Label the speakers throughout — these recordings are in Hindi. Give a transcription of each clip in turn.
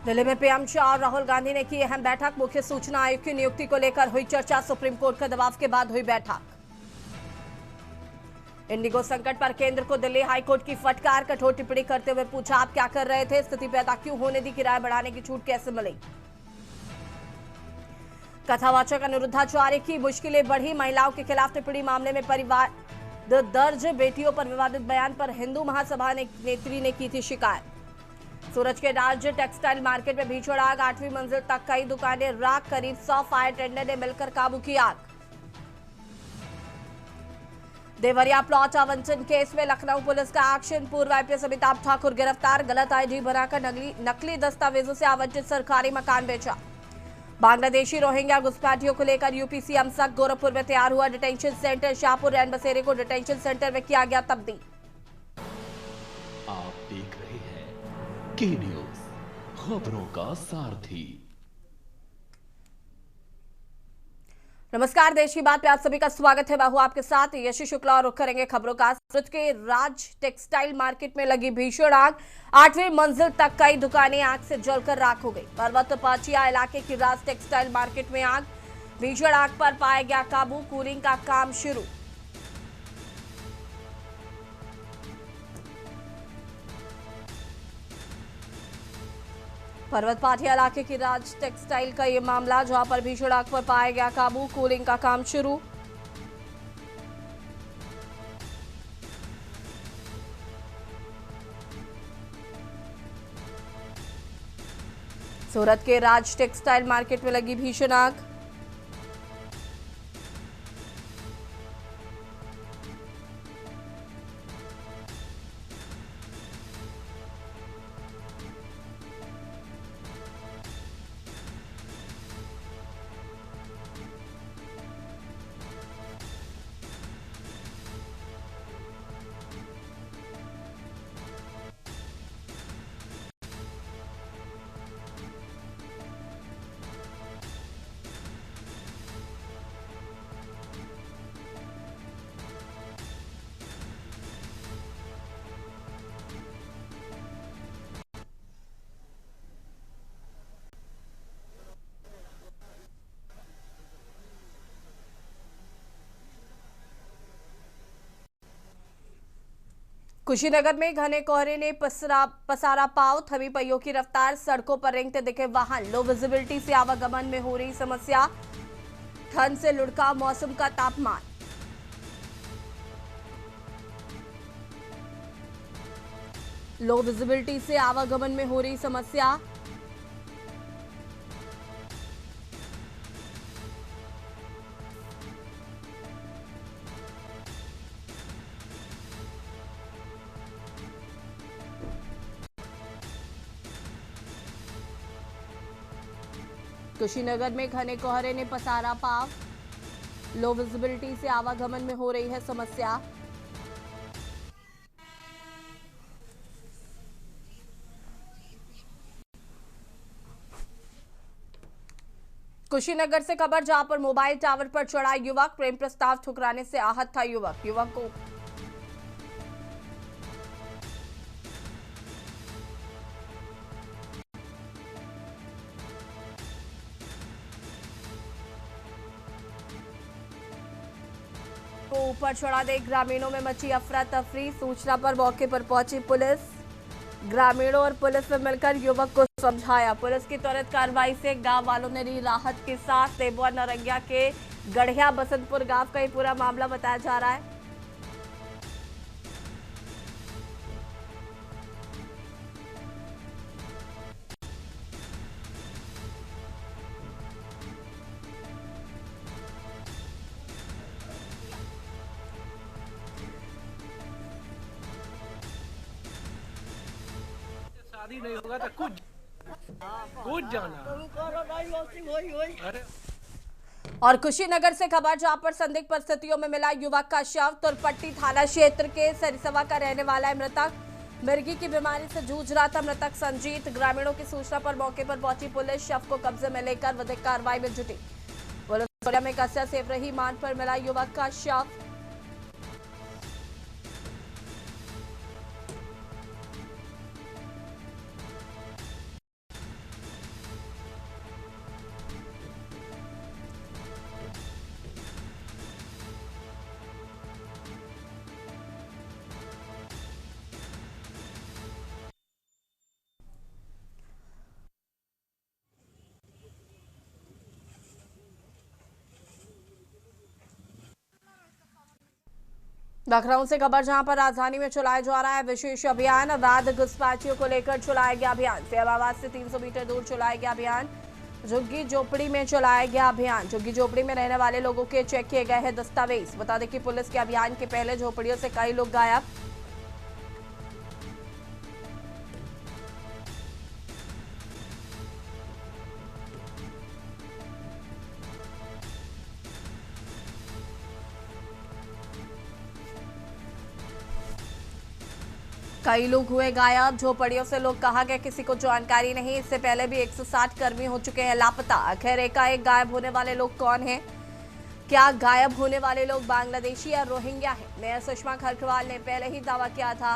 Speaker 1: दिल्ली में पीएम शाह और राहुल गांधी ने की अहम बैठक। मुख्य सूचना आयुक्त की नियुक्ति को लेकर हुई चर्चा। सुप्रीम कोर्ट के दबाव के बाद हुई बैठक। इंडिगो संकट पर केंद्र को दिल्ली हाईकोर्ट की फटकार। कठोर टिप्पणी करते हुए पूछा, आप क्या कर रहे थे? स्थिति पैदा क्यों होने दी? किराया बढ़ाने की छूट कैसे मिली? कथावाचक अनिरुद्धाचार्य की मुश्किलें बढ़ी। महिलाओं के खिलाफ टिप्पणी मामले में परिवार दर्ज। बेटियों पर विवादित बयान पर हिंदू महासभा नेत्री ने की थी शिकायत। सूरज के राज्य टेक्सटाइल मार्केट में भीषण आग। 8वीं मंजिल तक कई दुकानें राख। करीब 100 फायर टेंडर ने मिलकर काबू की आग। देवरिया प्लॉट आवंटन केस में लखनऊ पुलिस का एक्शन। पूर्व आईपीएस अमिताभ ठाकुर गिरफ्तार। गलत आईडी बनाकर नकली दस्तावेजों से आवंटित सरकारी मकान बेचा। बांग्लादेशी रोहिंग्या घुसपैठियों को लेकर यूपी सीएम सख्त। गोरखपुर में तैयार हुआ डिटेंशन सेंटर। शाहपुर रैन बसेरे को डिटेंशन सेंटर में किया गया तब्दील।
Speaker 2: आप देख रहे हैं के न्यूज, खबरों का सारथी।
Speaker 1: नमस्कार, देश की बात पे आप सभी का स्वागत है। मैं हूं आपके साथ यशी शुक्ला और रुख करेंगे खबरों का। सूरत के राज टेक्सटाइल मार्केट में लगी भीषण आग। 8वीं मंजिल तक कई दुकानें आग से जलकर राख हो गई। पर्वत पाचिया इलाके की राज टेक्सटाइल मार्केट में आग। भीषण आग पर पाया गया काबू। कूलिंग का काम शुरू। पर्वत पाटिया इलाके की राज टेक्सटाइल का यह मामला, जहां पर भीषण आग पर पाया गया काबू। कूलिंग का काम शुरू। सूरत के राज टेक्सटाइल मार्केट में लगी भीषण आग। कुशीनगर में घने कोहरे ने पसारा पाव। थमी पहियों की रफ्तार। सड़कों पर रेंगते दिखे वाहन। लो विजिबिलिटी से आवागमन में हो रही समस्या। ठंड से लुढ़का मौसम का तापमान। लो विजिबिलिटी से आवागमन में हो रही समस्या। कुशीनगर में घने कोहरे ने पसारा पाव। लो विजिबिलिटी से आवागमन में हो रही है समस्या। कुशीनगर से खबर, जहां पर मोबाइल टावर पर चढ़ा युवक। प्रेम प्रस्ताव ठुकराने से आहत था युवक। युवक को ऊपर चढ़ा दे। ग्रामीणों में मची अफरा तफरी। सूचना पर मौके पर पहुंची पुलिस। ग्रामीणों और पुलिस ने मिलकर युवक को समझाया। पुलिस की त्वरित कार्रवाई से गांव वालों ने ली राहत की सांस। तेबुआ नरंगिया के गढ़िया बसंतपुर गांव का ये पूरा मामला बताया जा रहा है।
Speaker 3: शादी नहीं होगा तो कुछ जाना। अरे
Speaker 1: और कुशीनगर से खबर, जहां पर संदिग्ध परिस्थितियों में मिला युवक का शव। तुरपट्टी थाना क्षेत्र के सरिसवा का रहने वाला है मृतक। मिर्गी की बीमारी से जूझ रहा था मृतक संजीत। ग्रामीणों की सूचना पर मौके पर पहुंची पुलिस। शव को कब्जे में लेकर विधिक कार्रवाई में जुटी पुलिस। में कस्या सेवरही मान पर मिला युवक का शव। लखनऊ से खबर, जहां पर राजधानी में चलाया जा रहा है विशेष अभियान। अवैध घुसपैठियों को लेकर चलाया गया अभियान। फैजाबाद से 300 मीटर दूर चलाया गया अभियान। झुग्गी झोपड़ी में चलाया गया अभियान। झुग्गी झोपड़ी में रहने वाले लोगों के चेक किए गए हैं दस्तावेज। बता दें कि पुलिस के अभियान के पहले झोपड़ियों से कई लोग गायब। कई लोग हुए गायब। झोपड़ियों से लोग कहा गया, किसी को जानकारी नहीं। इससे पहले भी 160 कर्मी हो चुके हैं लापता। आखिर एकाएक गायब होने वाले लोग कौन हैं? क्या गायब होने वाले लोग बांग्लादेशी या रोहिंग्या हैं? मेयर सुषमा खरगवाल ने पहले ही दावा किया था।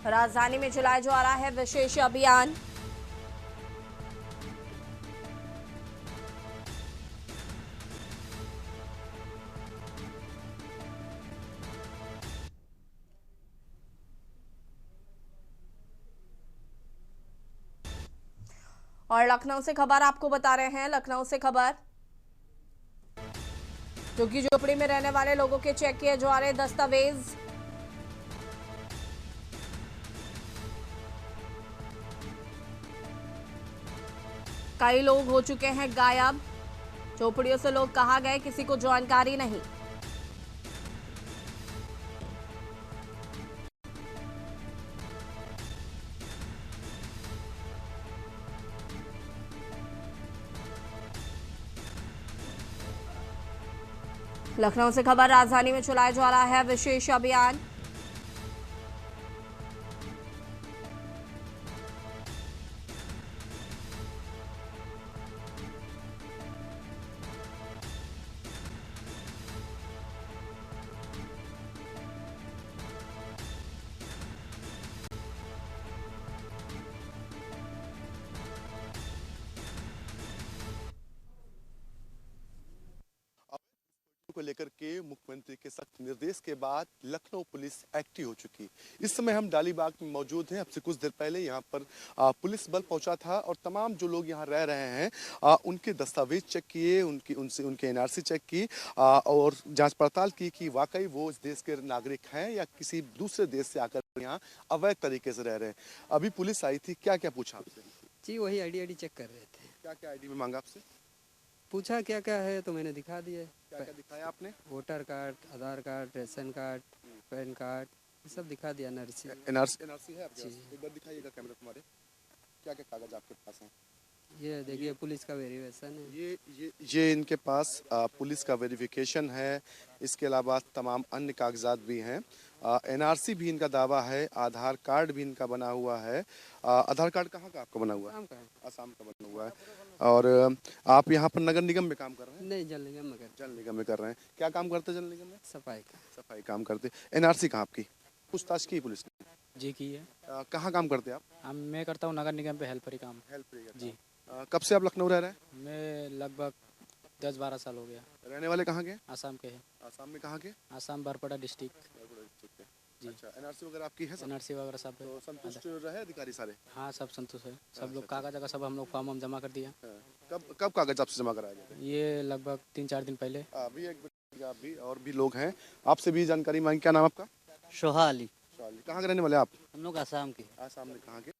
Speaker 1: राजधानी में चलाया जा रहा है विशेष अभियान। और लखनऊ से खबर आपको बता रहे हैं। लखनऊ से खबर, झुग्गी झोपड़ी में रहने वाले लोगों के चेक किए जा रहे दस्तावेज। कई लोग हो चुके हैं गायब। झोपड़ियों से लोग कहा गए, किसी को जानकारी नहीं। लखनऊ से खबर, राजधानी में चलाया जा रहा है विशेष अभियान।
Speaker 4: को लेकर के मुख्यमंत्री के सख्त निर्देश के बाद लखनऊ पुलिस एक्टिव हो चुकी। इस समय हम डालीबाग में मौजूद हैं। अब से कुछ देर पहले यहाँ पर पुलिस बल पहुंचा था और तमाम जो लोग यहाँ रह रहे हैं उनके दस्तावेज चेक किए, उनके एनआरसी चेक की और जांच पड़ताल की कि वाकई वो इस देश के नागरिक हैं या किसी दूसरे देश से आकर यहाँ अवैध तरीके से रह रहे हैं। अभी पुलिस आई थी, क्या क्या पूछा आपसे?
Speaker 5: जी वही आईडी चेक कर रहे थे।
Speaker 4: क्या क्या आईडी में मांगा आपसे?
Speaker 5: पूछा क्या क्या है तो मैंने दिखा दिया।
Speaker 4: क्या क्या दिखाया आपने?
Speaker 5: Voter card, Aadhaar card, ration card, PAN card, ये सब दिखा दिया। एनआरसी
Speaker 4: एनआरसी है आपके
Speaker 5: जी।
Speaker 4: पास? एक बार दिखाइएगा कैमरा तुम्हारे। क्या क्या कागज आपके पास हैं?
Speaker 5: ये देखिए पुलिस का वेरिफिकेशन है।
Speaker 4: ये इनके पास पुलिस का वेरिफिकेशन है। इसके अलावा तमाम अन्य कागजात भी हैं। एनआरसी भी इनका दावा है। आधार कार्ड भी इनका बना हुआ है। आधार कार्ड कहाँ का आपका बना हुआ है? आसाम का बना हुआ है। और आप यहाँ पर नगर निगम में काम कर रहे हैं?
Speaker 5: नहीं, जल निगम में
Speaker 4: जल निगम में कर रहे हैं। क्या काम करते हैं जल निगम में?
Speaker 5: सफाई का।
Speaker 4: सफाई काम करते। एनआरसी कहाँ आपकी? पूछताछ की पुलिस ने?
Speaker 6: जी की है।
Speaker 4: कहाँ काम करते हैं आप?
Speaker 6: मैं करता हूँ नगर निगम पे हेल्परी काम। जी।
Speaker 4: कब से आप लखनऊ रह रहे हैं?
Speaker 6: मैं लगभग 10-12 साल हो गया।
Speaker 4: रहने वाले कहाँ के?
Speaker 6: आसाम के हैं।
Speaker 4: आसाम में कहाँ के?
Speaker 6: आसाम बरपड़ा डिस्ट्रिक्ट। जी।
Speaker 4: अच्छा, एनआरसी वगैरह आपकी है?
Speaker 6: एनआरसी वगैरह सब है।
Speaker 4: तो संतुष्ट रहे अधिकारी सारे?
Speaker 6: हाँ, सब संतुष्ट है। सब लोग कागज वगैरह सब हम लोग फॉर्म हम जमा कर दिया।
Speaker 4: कब कागज आपसे जमा कराया गया?
Speaker 6: ये लगभग 3-4 दिन पहले।
Speaker 4: अभी आप भी और भी लोग हैं, आपसे भी जानकारी मांगी। क्या नाम आपका?
Speaker 7: शोहा अली।
Speaker 4: कहाँ के रहने वाले आप?
Speaker 7: हम लोग आसाम के।
Speaker 4: आसाम में कहाँ के?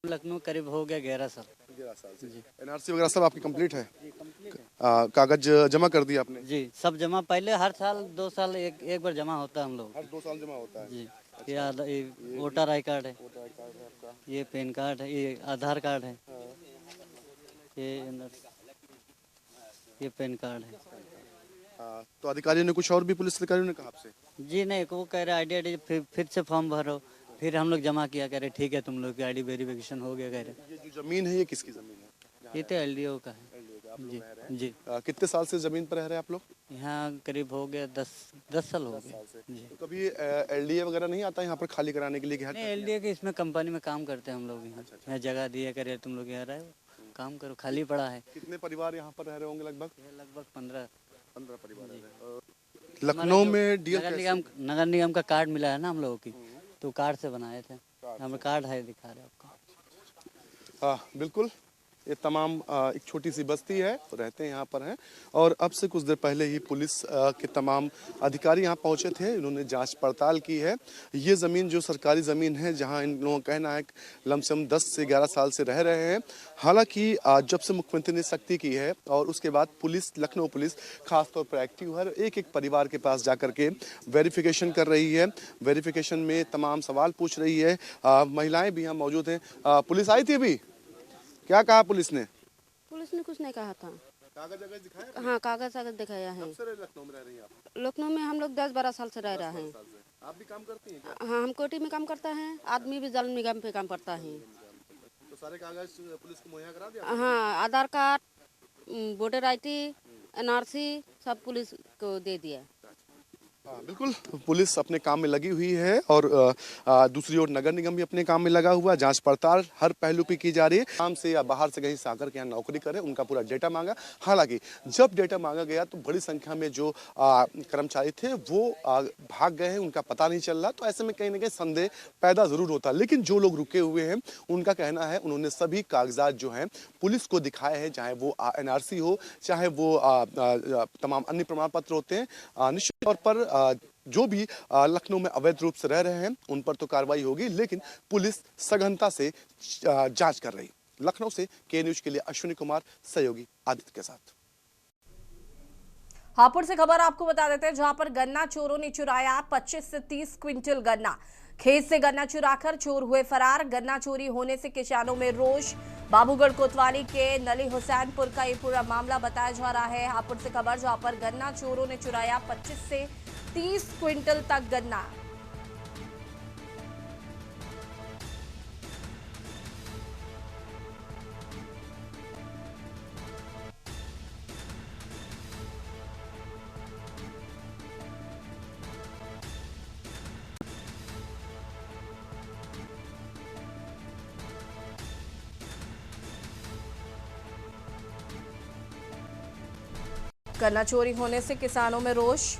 Speaker 7: लखनऊ करीब हो गया 11 साल।
Speaker 4: 11 साल से। एनआरसी वगैरह सब आपकी कंप्लीट है? कागज जमा कर दिया आपने?
Speaker 7: जी, सब जमा। पहले हर साल 2 साल एक बार जमा होता है हम लोग।
Speaker 4: हर 2 साल जमा होता है?
Speaker 7: जी। ये वोटर आई कार्ड है,
Speaker 4: वोटर आई कार्ड है आपका?
Speaker 7: ये पैन कार्ड है, ये आधार कार्ड है, ये पैन कार्ड है।
Speaker 4: तो अधिकारियों ने कुछ और भी पुलिस अधिकारियों ने कहा आपसे?
Speaker 7: जी नहीं, वो कह रहे आईडी फिर से फॉर्म भरो। फिर हम लोग जमा किया, कह रहे ठीक है तुम लोग की आईडी वेरिफिकेशन हो गया। कह रहे
Speaker 4: ये जो जमीन है ये किसकी जमीन है?
Speaker 7: ये तो एलडीओ का है। जी जी।
Speaker 4: कितने साल से जमीन पर रह रहे हैं आप लोग?
Speaker 7: यहाँ करीब हो गया 10 साल हो गए। जी।
Speaker 4: तो कभी एलडीए वगैरह नहीं आता यहाँ पर खाली कराने के लिए?
Speaker 7: नहीं, एलडीए के इसमें कंपनी में काम करते हैं हम लोग। यहाँ जगह दिए, करे तुम लोग यहाँ रहे काम करो, खाली पड़ा है।
Speaker 4: कितने परिवार यहाँ पर रह रहे होंगे? लगभग 15 परिवार रह रहे हैं। लखनऊ में
Speaker 7: नगर निगम का कार्ड मिला है ना हम लोगों की, तो कार्ड से बनाए थे। हमारे कार्ड है, दिखा रहे आपको।
Speaker 4: हाँ बिल्कुल, ये तमाम एक छोटी सी बस्ती है, रहते हैं यहाँ पर हैं। और अब से कुछ देर पहले ही पुलिस के तमाम अधिकारी यहाँ पहुंचे थे, इन्होंने जांच पड़ताल की है। ये ज़मीन जो सरकारी ज़मीन है, जहाँ इन लोगों का कहना है लमसम 10 से 11 साल से रह रहे हैं। हालांकि जब से मुख्यमंत्री ने सख्ती की है और उसके बाद पुलिस, लखनऊ पुलिस खासतौर पर एक्टिव है, एक एक परिवार के पास जाकर के वेरिफिकेशन कर रही है। वेरिफिकेशन में तमाम सवाल पूछ रही है। महिलाएं भी यहाँ मौजूद हैं। पुलिस आई थी अभी, क्या कहा पुलिस ने?
Speaker 8: पुलिस ने कुछ नहीं कहा था।
Speaker 4: कागज वगैरह दिखाया?
Speaker 8: हाँ, कागज दिखाया है।
Speaker 4: कब से लखनऊ में रह रही हैं आप?
Speaker 8: लखनऊ में हम लोग 10-12 साल से रह रहे हैं।
Speaker 4: आप भी काम करती हैं क्या?
Speaker 8: हाँ, हम कोटी में काम करता है, आदमी भी जल निगम पे काम करता है।
Speaker 4: तो सारे कागज पुलिस को मुहैया करा दिया?
Speaker 8: हाँ, आधार कार्ड, वोटर ID, NRC सब पुलिस को दे दिया।
Speaker 4: बिल्कुल, पुलिस अपने काम में लगी हुई है और दूसरी ओर नगर निगम भी अपने काम में लगा हुआ। जांच पड़ताल हर पहलू पे की जा रही है। काम से या बाहर से कहीं से आकर के यहाँ नौकरी करें, उनका पूरा डेटा मांगा। हालांकि जब डेटा मांगा गया तो बड़ी संख्या में जो कर्मचारी थे वो भाग गए हैं, उनका पता नहीं चल रहा। तो ऐसे में कहीं ना कहीं संदेह पैदा जरूर होता है। लेकिन जो लोग रुके हुए हैं उनका कहना है उन्होंने सभी कागजात जो हैं पुलिस को दिखाए हैं, चाहे वो NRC हो, चाहे वो तमाम अन्य प्रमाण पत्र होते हैं। निश्चित तौर पर जो भी लखनऊ में अवैध रूप से रह रहे हैं उन पर तो कार्रवाई होगी, लेकिन पुलिस सघनता से जांच कर रही। लखनऊ से के न्यूज के लिए अश्विनी कुमार, सहयोगी आदित्य के साथ।
Speaker 1: हापुड़ से खबर आपको बता देते हैं, जहां पर गन्ना चोरों ने चुराया 25 से 30 क्विंटल गन्ना। खेत से गन्ना चुराकर चोर हुए फरार। गन्ना चोरी होने से किसानों में रोष। बाबूगढ़ कोतवाली के नली हुसैनपुर का ये पूरा मामला बताया जा रहा है। हापुड़ से खबर, जहां पर गन्ना चोरों ने चुराया 25 से 30 क्विंटल तक गन्ना। गन्ना चोरी होने से किसानों में रोष।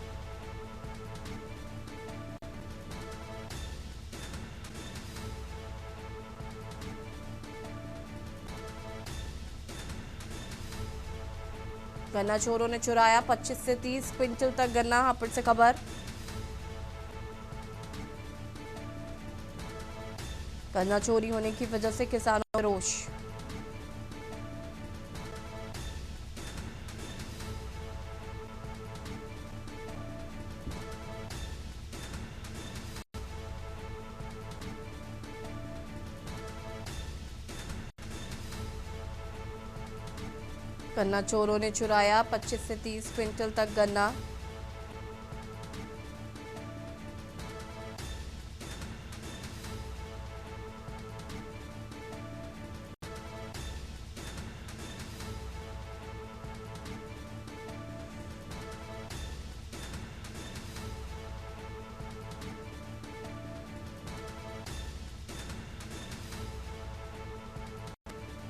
Speaker 1: गन्ना चोरों ने चुराया 25 से 30 क्विंटल तक गन्ना। हापुड़ से खबर, गन्ना चोरी होने की वजह से किसानों में रोष। गन्ना चोरों ने चुराया 25 से 30 क्विंटल तक गन्ना।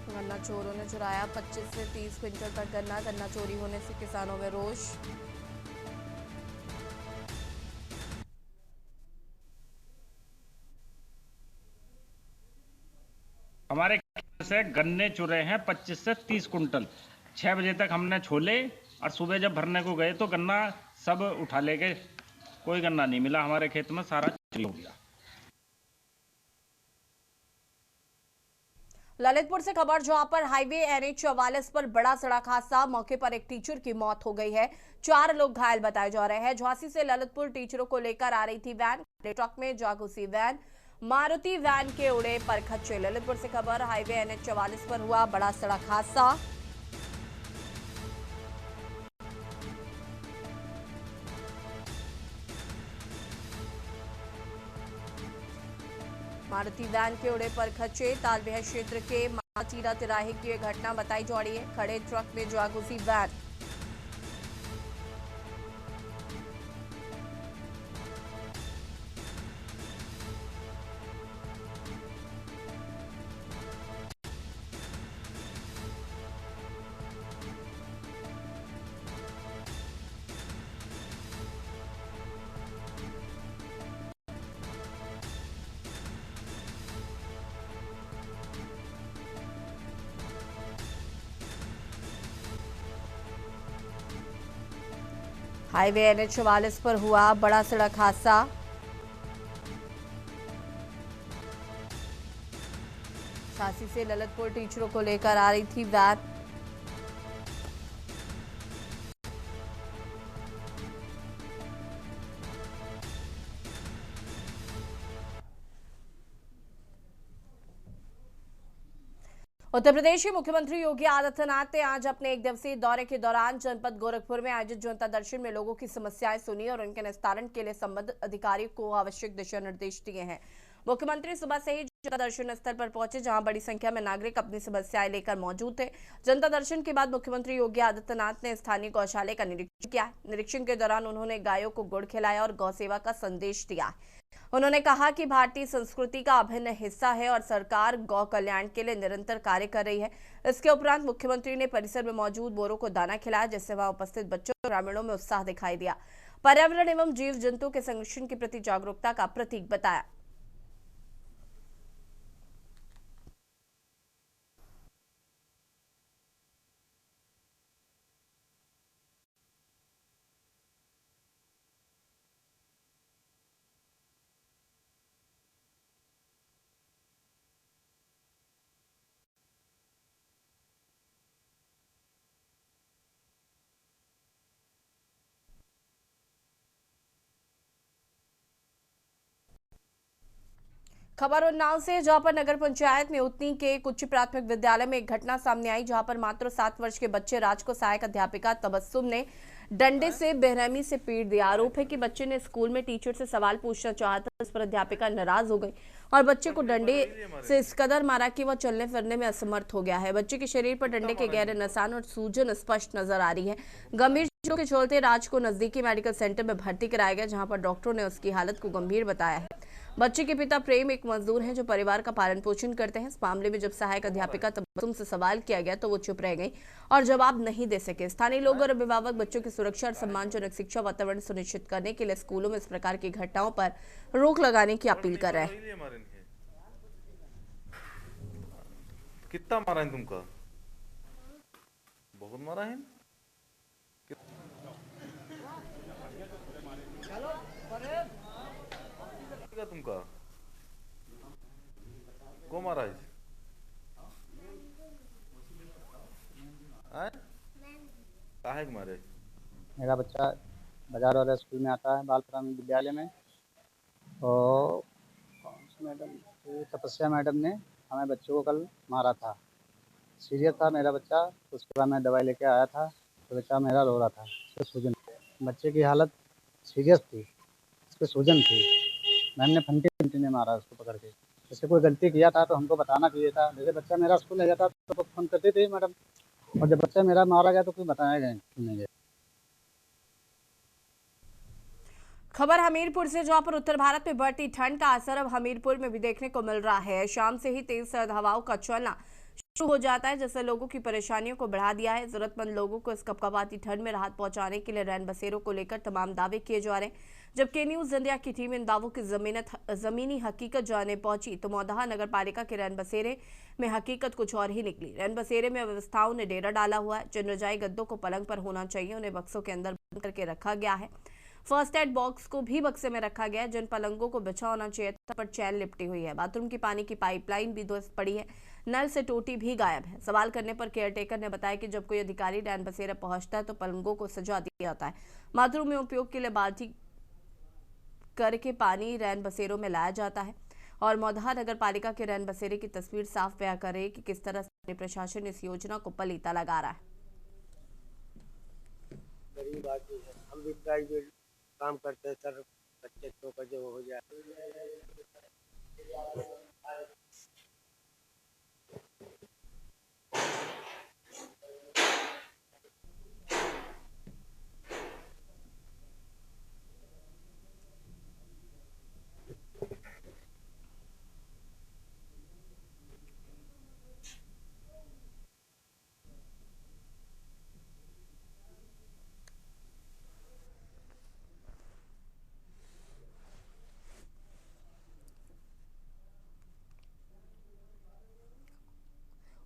Speaker 1: गन्ना चोरों ने चुराया 25 से 30 क्विंटल तक गन्ना। गन्ना चोरी होने से किसानों में रोष।
Speaker 9: हमारे खेत से गन्ने चुरे हैं 25 से 30 कुंटल। 6 बजे तक हमने छोले और सुबह जब भरने को गए तो गन्ना सब उठा ले गए। कोई गन्ना नहीं मिला हमारे खेत में, सारा चोरी हो गया।
Speaker 1: ललितपुर से खबर, जहां पर हाईवे NH 44 पर बड़ा सड़क हादसा। मौके पर एक टीचर की मौत हो गई है, 4 लोग घायल बताए जा रहे हैं। झांसी से ललितपुर टीचरों को लेकर आ रही थी वैन। ट्रक में जा घुसी वैन, मारुति वैन के उड़े परखच्चे। ललितपुर से खबर, हाईवे NH 44 पर हुआ बड़ा सड़क हादसा। मारुति वैन के उड़े परखच्चे। तालबेहर क्षेत्र के माचीरा तिराहे की यह घटना बताई जा रही है। खड़े ट्रक में जा घुसी वैन। हाईवे NH 44 पर हुआ बड़ा सड़क हादसा। झांसी से ललितपुर टीचरों को लेकर आ रही थी वैन। उत्तर प्रदेश के मुख्यमंत्री योगी आदित्यनाथ ने आज अपने एक दिवसीय दौरे के दौरान जनपद गोरखपुर में आयोजित जनता दर्शन में लोगों की समस्याएं सुनी और उनके निस्तारण के लिए संबंधित अधिकारियों को आवश्यक दिशा निर्देश दिए हैं। मुख्यमंत्री सुबह से ही जनता दर्शन स्थल पर पहुंचे, जहां बड़ी संख्या में नागरिक अपनी समस्याएं लेकर मौजूद थे। जनता दर्शन के बाद मुख्यमंत्री योगी आदित्यनाथ ने स्थानीय गौशाले का निरीक्षण किया। निरीक्षण के दौरान उन्होंने गायों को गुड़ खिलाया और गौ सेवा का संदेश दिया। उन्होंने कहा कि भारतीय संस्कृति का अभिन्न हिस्सा है और सरकार गौ कल्याण के लिए निरंतर कार्य कर रही है। इसके उपरांत मुख्यमंत्री ने परिसर में मौजूद बोरों को दाना खिलाया, जिससे वहां उपस्थित बच्चों और ग्रामीणों में उत्साह दिखाई दिया। पर्यावरण एवं जीव जंतु के संरक्षण के प्रति जागरूकता का प्रतीक बताया। खबर उन्नाव से, जहां पर नगर पंचायत में उतनी के एक उच्च प्राथमिक विद्यालय में एक घटना सामने आई, जहां पर मात्र 7 वर्ष के बच्चे राज को सहायक अध्यापिका तबस्सुम ने डंडे से बेरहमी से पीट दिया। आरोप है कि बच्चे ने स्कूल में टीचर से सवाल पूछना चाहा था, इस पर अध्यापिका नाराज हो गई और बच्चे को डंडे से इस कदर मारा कि वह चलने फिरने में असमर्थ हो गया है। बच्चे के शरीर पर डंडे के गहरे निशान और सूजन स्पष्ट नजर आ रही है। गंभीर चोटों के चलते राज को नजदीकी मेडिकल सेंटर में भर्ती कराया गया, जहां पर डॉक्टरों ने उसकी हालत को गंभीर बताया है। बच्चे के पिता प्रेम एक मजदूर हैं जो परिवार का पालन पोषण करते हैं। इस मामले में जब सहायक अध्यापिका तबस्सुम से सवाल किया गया तो वो चुप रह गई और जवाब नहीं दे सके। स्थानीय लोग और अभिभावक बच्चों की सुरक्षा और सम्मानजनक शिक्षा वातावरण सुनिश्चित करने के लिए स्कूलों में इस प्रकार की घटनाओं पर रोक लगाने की अपील कर रहे हैं।
Speaker 10: कितना मारा है तुमको? बहुत मारा है। तुमका को मारा है? काहे के मारे?
Speaker 11: मेरा बच्चा बाजार वाला स्कूल में आता है, बाल प्राथमिक विद्यालय में, और मैडम तपस्या मैडम ने हमें बच्चों को कल मारा था। सीरियस था मेरा बच्चा, उसके बाद मैं दवाई लेके आया था तो बच्चा मेरा रो रहा था, उसके सूजन। बच्चे की हालत सीरियस थी, उसके सूजन थी। मैम ने फंटी ने मारा उसको पकड़ के। जैसे कोई गलती किया था तो हमको बताना चाहिए था। जैसे बच्चा मेरा स्कूल ले जाता तो फोन करते थे मैडम, और जब बच्चा मेरा मारा गया तो कोई बताया गया नहीं।
Speaker 1: खबर हमीरपुर से, जहां पर उत्तर भारत में बढ़ती ठंड का असर अब हमीरपुर में भी देखने को मिल रहा है। शाम से ही तेज सर्द हवाओं का चलना शुरू हो जाता है, जिससे लोगों की परेशानियों को बढ़ा दिया है। जरूरतमंद लोगों को इस कपकपाती ठंड में राहत पहुंचाने के लिए रैन बसेरों को लेकर तमाम दावे किए जा रहे हैं। जब के न्यूज इंडिया की टीम इन दावों की जमीनी हकीकत जानने पहुंची तो मौदहा नगर पालिका के रैन बसेरे में हकीकत कुछ और ही निकली। रैन बसेरे में व्यवस्थाओं ने डेरा डाला हुआ है। जिन रजाई गद्दों को पलंग पर होना चाहिए उन्हें बक्सों के अंदर बंद करके रखा गया है। फर्स्ट एड बॉक्स को भी बक्से में रखा गया है। जिन पलंगों को बिछा होना चाहिए था पर चैन लिपटी हुई है। बाथरूम की पानी की पाइपलाइन भी ध्वस्त पड़ी है। नल से टोटी भी गायब है। सवाल करने पर केयरटेकर ने बताया कि जब कोई अधिकारी रैन बसेरा पहुंचता है तो पलंगों को सजा दिया जाता है। बाथरूम में उपयोग के लिए बाल्टी करके पानी रैन बसेरों में लाया जाता है। और मौदहा नगर पालिका के रैन बसेरे की तस्वीर साफ बयां कर रही है कि किस तरह से प्रशासन इस योजना को पलीता लगा रहा है।
Speaker 12: गरीब आदमी है, हम भी प्राइवेट काम करते हैं सर, बच्चे तो जो हो जाए।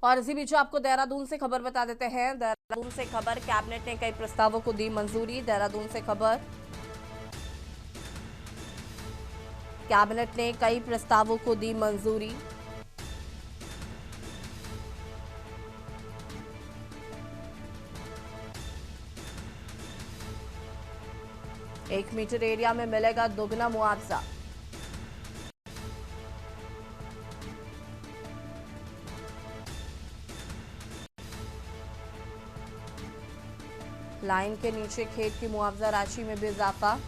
Speaker 1: और इसी बीच आपको देहरादून से खबर बता देते हैं। देहरादून से खबर, कैबिनेट ने कई प्रस्तावों को दी मंजूरी। देहरादून से खबर, कैबिनेट ने कई प्रस्तावों को दी मंजूरी। एक मीटर एरिया में मिलेगा दोगुना मुआवजा। लाइन के नीचे खेत की मुआवजा राशि में भी इजाफा।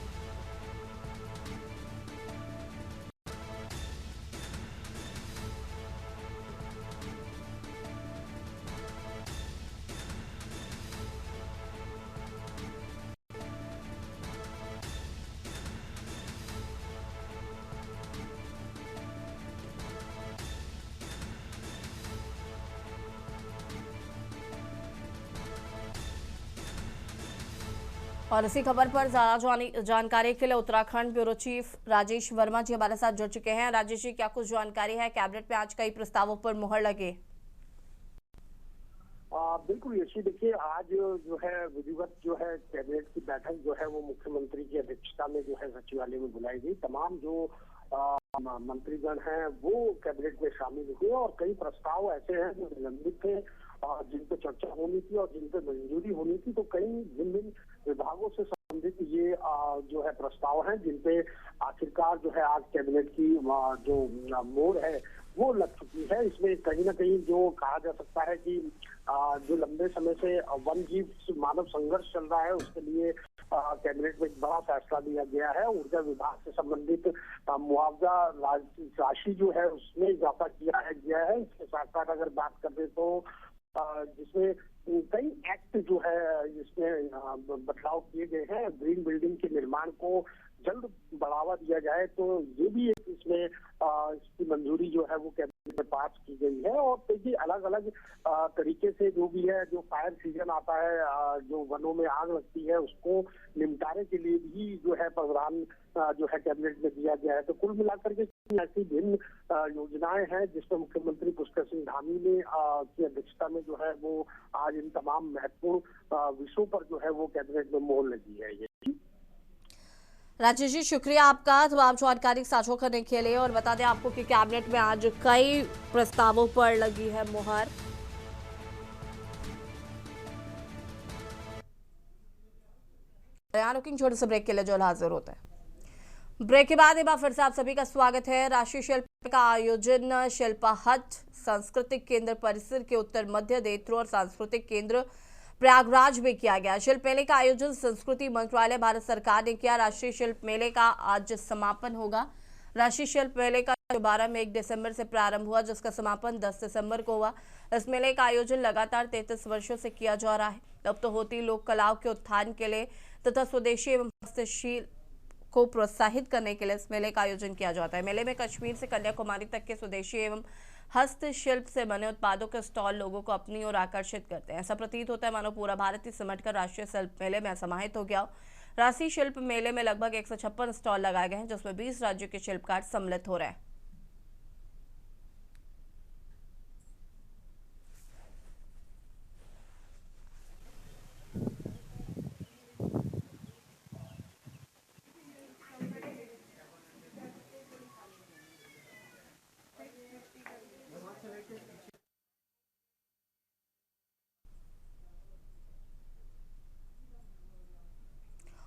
Speaker 1: और इसी खबर पर ज्यादा जानकारी के लिए उत्तराखंड ब्यूरो चीफ राजेश वर्मा जी हमारे साथ जुड़ चुके हैं। राजेश जी, क्या कुछ जानकारी है? कैबिनेट में आज कई प्रस्तावों पर मुहर लगे।
Speaker 13: बिल्कुल यशी, देखिए आज जो है विधिवत जो है कैबिनेट की बैठक जो है वो मुख्यमंत्री की अध्यक्षता में जो है सचिवालय में बुलाई गई। तमाम जो मंत्रीगण हैं वो कैबिनेट में शामिल हुए और कई प्रस्ताव ऐसे हैं जो निलंबित थे, जिन पे चर्चा होनी थी और जिन पे मंजूरी होनी थी। तो कई भिन्न विभागों से संबंधित ये जो है प्रस्ताव हैं जिन पे आखिरकार जो है आज कैबिनेट की जो मोहर है वो लग चुकी है। इसमें कहीं ना कहीं जो कहा जा सकता है कि जो लंबे समय से वन जीव मानव संघर्ष चल रहा है उसके लिए कैबिनेट में एक बड़ा फैसला लिया गया है। ऊर्जा विभाग से संबंधित मुआवजा राशि जो है उसमें इजाफा किया गया है। इसके साथ साथ अगर बात करें तो जिसमें कई एक्ट जो है इसमें बदलाव किए गए हैं। ग्रीन बिल्डिंग के निर्माण को जल्द बढ़ावा दिया जाए, तो ये भी एक इसमें इसकी मंजूरी जो है वो कैबिनेट में पास की गई है। और देखिए अलग अलग तरीके से जो भी है, जो फायर सीजन आता है, जो वनों में आग लगती है उसको निपटारे के लिए भी जो है प्रावधान जो है कैबिनेट में दिया गया है। तो कुल मिलाकर के ऐसी भिन्न योजनाएं हैं जिसमें मुख्यमंत्री पुष्कर सिंह धामी ने की अध्यक्षता में जो है वो आज इन तमाम महत्वपूर्ण विषयों पर जो है वो कैबिनेट में मोहर लगी है। ये
Speaker 1: राजेश जी, शुक्रिया आपका तमाम जानकारी साझा करने के लिए। और बता दें आपको कि कैबिनेट में आज कई प्रस्तावों पर लगी है मुहर। रुकिंग छोटे से ब्रेक के लिए जो हाजिर होता है। ब्रेक के बाद एक बार फिर से आप सभी का स्वागत है। राष्ट्रीय शिल्प का आयोजन शिल्पाहट सांस्कृतिक केंद्र परिसर के उत्तर मध्य देत्र और सांस्कृतिक केंद्र प्रयागराज में किया गया। शिल्प मेले का आयोजन संस्कृति मंत्रालय भारत सरकार ने किया। राष्ट्रीय शिल्प मेले का आज समापन होगा। राष्ट्रीय शिल्प मेले का शुभारंभ 1 दिसंबर से प्रारंभ हुआ, जिसका समापन 10 दिसंबर को हुआ। इस मेले का आयोजन लगातार 33 वर्षों से किया जा रहा है। अब तो होती लोक कलाओं के उत्थान के लिए तथा स्वदेशी एवं हस्तशिल्प को प्रोत्साहित करने के लिए इस मेले का आयोजन किया जाता है। मेले में कश्मीर से कन्याकुमारी तक के स्वदेशी एवं हस्तशिल्प से बने उत्पादों के स्टॉल लोगों को अपनी ओर आकर्षित करते हैं। ऐसा प्रतीत होता है मानो पूरा भारत ही सिमटकर राष्ट्रीय शिल्प मेले में समाहित हो गया। राष्ट्रीय शिल्प मेले में लगभग 156 स्टॉल लगाए गए हैं, जिसमें 20 राज्यों के शिल्पकार सम्मिलित हो रहे हैं।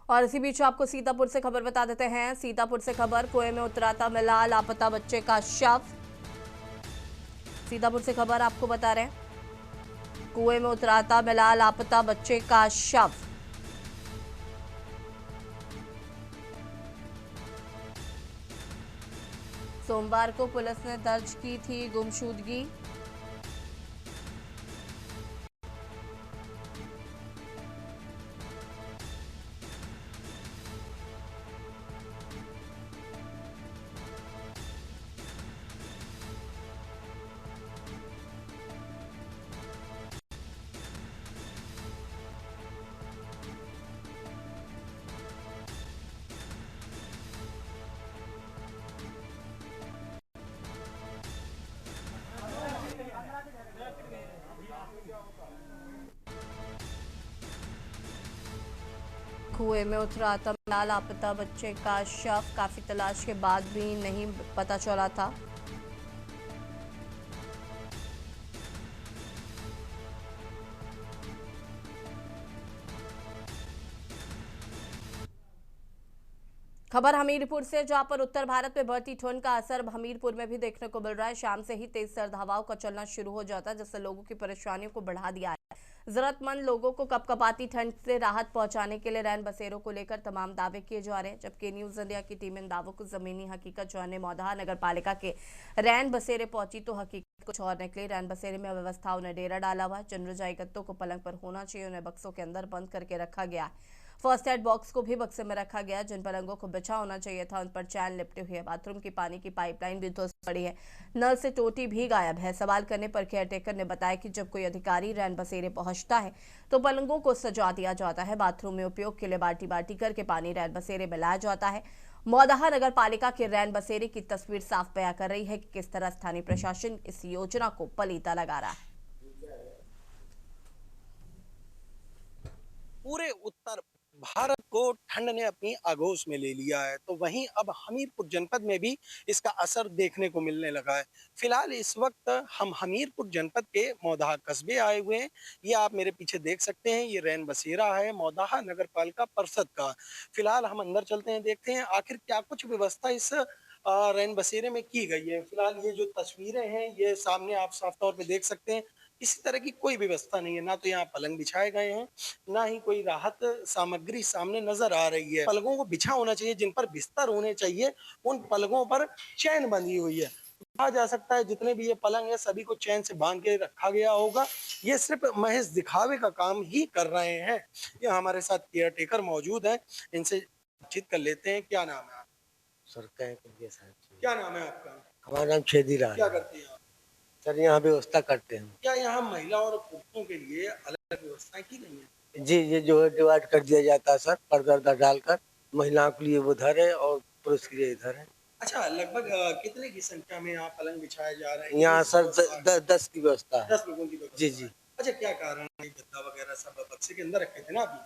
Speaker 1: और इसी बीच आपको सीतापुर से खबर बता देते हैं। सीतापुर से खबर, कुएं में उतराता मिला लापता बच्चे का शव। सीतापुर से खबर आपको बता रहे हैं, कुएं में उतराता मिला लापता बच्चे का शव। सोमवार को पुलिस ने दर्ज की थी गुमशुदगी। कुएं में उतरा था। लापता बच्चे का शव काफी तलाश के बाद भी नहीं पता चला था। खबर हमीरपुर से, जहां पर उत्तर भारत में बढ़ती ठंड का असर हमीरपुर में भी देखने को मिल रहा है। शाम से ही तेज सर्द हवाओं का चलना शुरू हो जाता है, जिससे लोगों की परेशानियों को बढ़ा दिया है। जरूरतमंद लोगों को कपकपाती ठंड से राहत पहुंचाने के लिए रैन बसेरों को लेकर तमाम दावे किए जा रहे हैं, जबकि न्यूज इंडिया की टीम इन दावों को जमीनी हकीकत जानने मौदाहा नगर पालिका के रैन बसेरे पहुंची तो हकीकत कुछ और निकली। रैन बसेरे में अव्यवस्थाओं ने डेरा डाला हुआ। जिन रजाई गत्तों को पलंग पर होना चाहिए उन्हें बक्सों के अंदर बंद करके रखा गया। फर्स्ट एड बॉक्स को भी बक्से में रखा गया। जिन पलंगों को बिछा होना चाहिए था उन पर चैन लिपटे हुए। बाथरूम की पानी की पाइपलाइन भी ध्वस्त पड़ी है। नल से टोटी भी गायब है। सवाल करने पर केयरटेकर ने बताया कि जब कोई अधिकारी रैन बसेरे पहुंचता है तो पलंगों को सजा दिया जाता है। बाथरूम में उपयोग के लिए बाल्टी बाल्टी करके पानी रैन बसेरे में लाया जाता है। मौदाहा नगर पालिका के रैन बसेरे की तस्वीर साफ बयां कर रही है कि किस तरह स्थानीय प्रशासन इस योजना को पलीता लगा रहा है।
Speaker 3: पूरे उत्तर भारत को ठंड ने अपनी आगोश में ले लिया है, तो वहीं अब हमीरपुर जनपद में भी इसका असर देखने को मिलने लगा है। फिलहाल इस वक्त हम हमीरपुर जनपद के मौदाहा कस्बे आए हुए हैं। ये आप मेरे पीछे देख सकते हैं, ये रैन बसेरा है मौदाहा नगर पालिका परिषद का। फिलहाल हम अंदर चलते हैं, देखते हैं आखिर क्या कुछ व्यवस्था इस रैन बसेरे में की गई है। फिलहाल ये जो तस्वीरें हैं ये सामने आप साफ तौर पे देख सकते हैं, इसी तरह की कोई व्यवस्था नहीं है। ना तो यहाँ पलंग बिछाए गए हैं, ना ही कोई राहत सामग्री सामने नजर आ रही है। पलंगों को बिछा होना चाहिए, जिन पर बिस्तर होने चाहिए उन पलंगों पर चैन बंधी हुई है। कहा जा सकता है जितने भी ये पलंग है सभी को चैन से बांध के रखा गया होगा। ये सिर्फ महज दिखावे का काम ही कर रहे हैं। ये हमारे साथ केयर टेकर मौजूद है, इनसे बातचीत कर लेते हैं। क्या नाम है?
Speaker 12: सर
Speaker 3: क्या नाम है आपका?
Speaker 12: हमारा नाम छेदी राज।
Speaker 3: क्या करते हैं आप?
Speaker 12: सर यहाँ व्यवस्था करते हैं।
Speaker 3: क्या यहाँ महिला और पुरुषों के लिए अलग व्यवस्थाएं की गई हैं?
Speaker 12: जी, ये जो है डिवाइड कर दिया जाता है सर, पर्दा डालकर। महिलाओं के लिए उधर है और पुरुष के लिए इधर है।
Speaker 3: अच्छा, लगभग कितने की संख्या में यहाँ पलंग बिछाए जा रहे हैं?
Speaker 12: यहाँ सर 10 की व्यवस्था है।
Speaker 3: 10 लोगों की व्यवस्था।
Speaker 12: जी जी।
Speaker 3: अच्छा, क्या कारण है? गद्दा वगैरह सब बक्से के अंदर रखे थे ना अभी,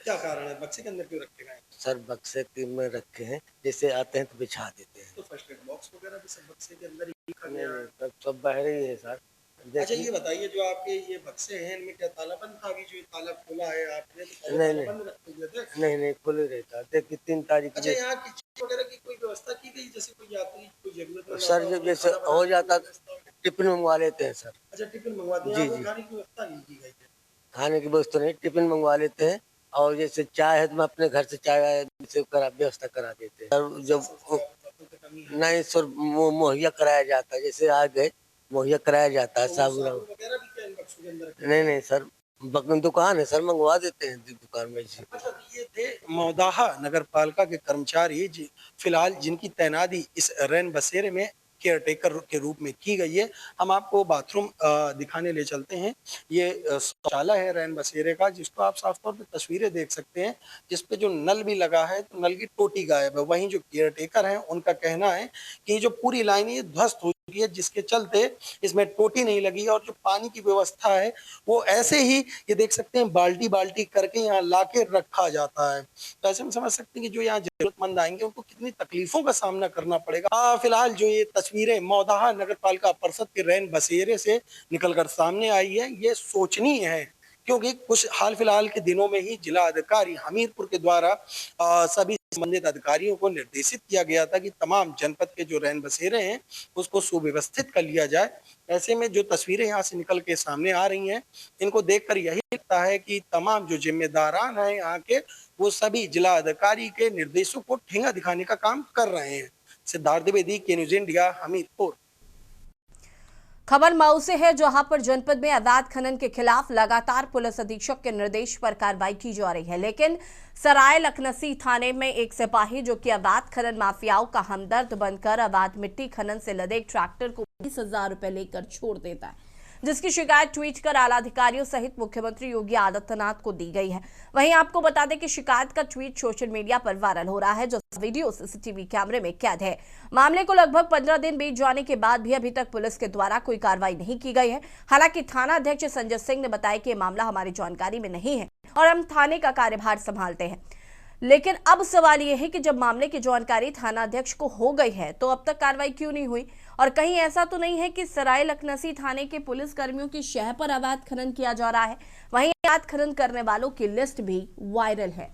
Speaker 3: क्या कारण है? बक्से के अंदर क्यों रखे गए?
Speaker 12: सर बक्से में रखे हैं, जैसे आते हैं तो बिछा देते हैं।
Speaker 3: तो फर्स्ट एड बॉक्स वगैरह भी सब बक्से के अंदर ही
Speaker 12: नहीं, सब बाहर ही है सर।
Speaker 3: अच्छा, ये बताइए जो आपके ये बक्से हैं इनमें क्या ताला बंद था? अभी जो ये ताला खोला है आपने तो
Speaker 12: नहीं
Speaker 3: बंद रखे हुए थे?
Speaker 12: नहीं खुले रहता। देखिए 3 तारीख।
Speaker 3: अच्छा, यहाँ किचन वगैरह की कोई व्यवस्था की गई? जैसे कोई यात्री कोई जरूरत
Speaker 12: सर जब जैसे हो जाता टिफिन मंगवा लेते हैं सर।
Speaker 3: अच्छा, टिफिन मंगवाते हैं। जी। खाने की व्यवस्था नहीं की गई है?
Speaker 12: खाने की व्यवस्था नहीं, टिफिन मंगवा लेते हैं। और जैसे चाय है तो मैं अपने घर से चाय से व्यवस्था करा देते हैं सर। जब नहीं सर मुहैया कराया जाता है, जैसे आ गए मुहैया कराया जाता है साबुन
Speaker 3: वगैरह भी क्या इन बक्सों के अंदर?
Speaker 12: नहीं सर, दुकान है सर, मंगवा देते हैं दुकान में से।
Speaker 3: अच्छा, ये थे मौदाहा नगर पालिका के कर्मचारी फिलहाल जिनकी तैनाती इस रैन बसेरे में केयर टेकर के रूप में की गई है। हम आपको बाथरूम दिखाने ले चलते हैं। ये शौचालय है रैन बसेरे का, जिसको आप साफ तौर पे तस्वीरें देख सकते हैं, जिसपे जो नल भी लगा है तो नल की टोटी गायब है। वहीं जो केयर टेकर हैं उनका कहना है कि जो पूरी लाइन ये ध्वस्त हो चुकी है, जिसके चलते इसमें टोटी नहीं लगी और जो पानी की व्यवस्था है वो ऐसे ही ये देख सकते हैं बाल्टी बाल्टी करके यहाँ ला के रखा जाता है। तो ऐसे में समझ सकते हैं कि जो यहाँ जरूरतमंद आएंगे उनको कितनी तकलीफों का सामना करना पड़ेगा। फिलहाल जो ये तस्वीरें मौदाहा नगर पालिका परिषद के रैन बसेरे से निकलकर सामने आई है, ये सोचनीय है, क्योंकि कुछ हाल फिलहाल के दिनों में ही जिला अधिकारी हमीरपुर के द्वारा सभी संबंधित अधिकारियों को निर्देशित किया गया था कि तमाम जनपद के जो रैन बसेरे हैं उसको सुव्यवस्थित कर लिया जाए। ऐसे में जो तस्वीरें यहाँ से निकल के सामने आ रही हैं, इनको देखकर यही लगता है कि तमाम जो जिम्मेदारान हैं यहाँ के, वो सभी जिला अधिकारी के निर्देशों को ठेंगा दिखाने का काम कर रहे हैं। सिद्धार्थ द्विवेदी, के न्यूज इंडिया, हमीरपुर।
Speaker 1: खबर मऊ से है, जहां पर जनपद में अवैध खनन के खिलाफ लगातार पुलिस अधीक्षक के निर्देश पर कार्रवाई की जा रही है, लेकिन सराय लखनसी थाने में एक सिपाही जो कि अवैध खनन माफियाओं का हमदर्द बनकर अवैध मिट्टी खनन से लदे एक ट्रैक्टर को 20,000 रुपए लेकर छोड़ देता है, जिसकी शिकायत ट्वीट कर आला अधिकारियों सहित मुख्यमंत्री योगी आदित्यनाथ को दी गई है। वहीं आपको बता दें कि शिकायत का ट्वीट सोशल मीडिया पर वायरल हो रहा है, जो वीडियो सीसीटीवी कैमरे में कैद है। मामले को लगभग 15 दिन बीत जाने के बाद भी अभी तक पुलिस के द्वारा कोई कार्रवाई नहीं की गई है। हालांकि थाना अध्यक्ष संजय सिंह ने बताया कि यह मामला हमारी जानकारी में नहीं है, और हम थाने का कार्यभार संभालते हैं। लेकिन अब सवाल यह है कि जब मामले की जानकारी थाना अध्यक्ष को हो गई है तो अब तक कार्रवाई क्यों नहीं हुई? और कहीं ऐसा तो नहीं है कि सराय लखनसी थाने के पुलिस कर्मियों की शह पर अवैध खनन किया जा रहा है? वहीं अवैध खनन करने वालों की लिस्ट भी वायरल है।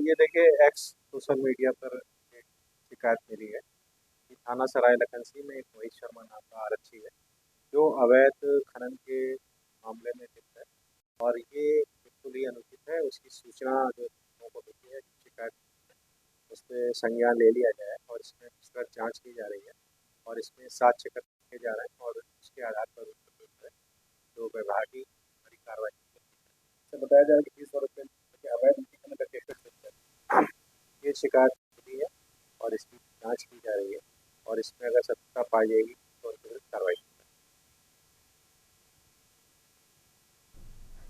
Speaker 14: ये देखिए, एक्स सोशल मीडिया पर एक शिकायत मिली है कि थाना सराय लखनसी में एक मोहित शर्मा नाम का आरक्षी है जो अवैध खनन के मामले में लिप्त है और ये बिल्कुल ही अनुचित है। उसकी सूचना जो लोगों को मिली है, शिकायत उस पर संज्ञान ले लिया जाए और इसमें विस्तृत जांच की जा रही है और इसमें साक्ष्य एकत्र किए जा रहे हैं और उसके आधार पर जो विभागीय कार्रवाई बताया जाए कि 20 वर्ष के अवैध ये शिकायत मिली है और इसकी जांच की जा रही है और इसमें अगर सत्यता पाई जाएगी तो उनके विरुद्ध कार्रवाई की जाएगी।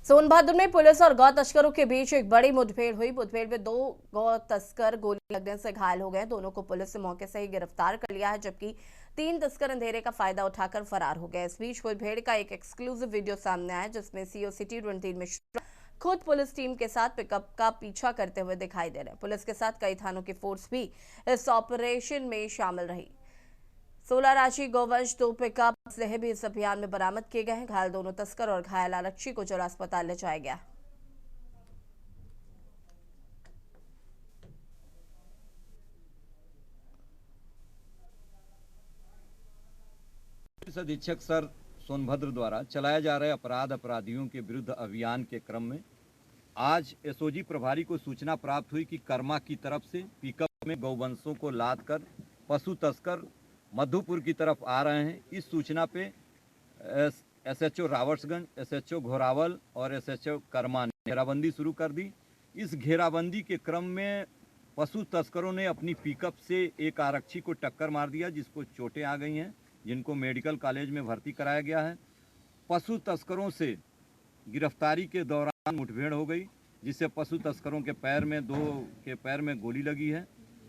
Speaker 1: सोनभद्र में पुलिस और गौ तस्करों के बीच एक बड़ी मुठभेड़ हुई। मुठभेड़ में 2 गौ तस्कर गोली लगने से घायल हो गए। दोनों को पुलिस ने मौके से ही गिरफ्तार कर लिया है, जबकि 3 तस्कर अंधेरे का फायदा उठाकर फरार हो गए। इस बीच मुठभेड़ का एक एक्सक्लूसिव वीडियो सामने आया जिसमें सीओ सिटी रणधीर मिश्रा खुद पुलिस टीम के साथ पिकअप का पीछा करते हुए दिखाई दे रहे हैं। पुलिस के साथ कई थानों की फोर्स भी इस ऑपरेशन में शामिल रही। 16 राशि गोवंश 2 पिकअप असलहे भी इस अभियान में बरामद किए गए हैं। घायल दोनों तस्कर और घायल आरक्षी को जिला अस्पताल ले जाया गया।
Speaker 15: पुलिस अधीक्षक सर सोनभद्र द्वारा चलाए जा रहे अपराधियों के विरुद्ध अभियान के क्रम में आज एसओजी प्रभारी को सूचना प्राप्त हुई कि कर्मा की तरफ से पिकअप में गौवंशों को लाद कर पशु तस्कर मधुपुर की तरफ आ रहे हैं। इस सूचना पे एसएचओ रावर्सगंज, एसएचओ घोरावल और एसएचओ कर्मा ने घेराबंदी शुरू कर दी। इस घेराबंदी के क्रम में पशु तस्करों ने अपनी पिकअप से एक आरक्षी को टक्कर मार दिया जिसको चोटें आ गई हैं, जिनको मेडिकल कॉलेज में भर्ती कराया गया है। पशु तस्करों से गिरफ्तारी के दौरान मुठभेड़ हो गई जिससे पशु तस्करों के पैर में गोली लगी है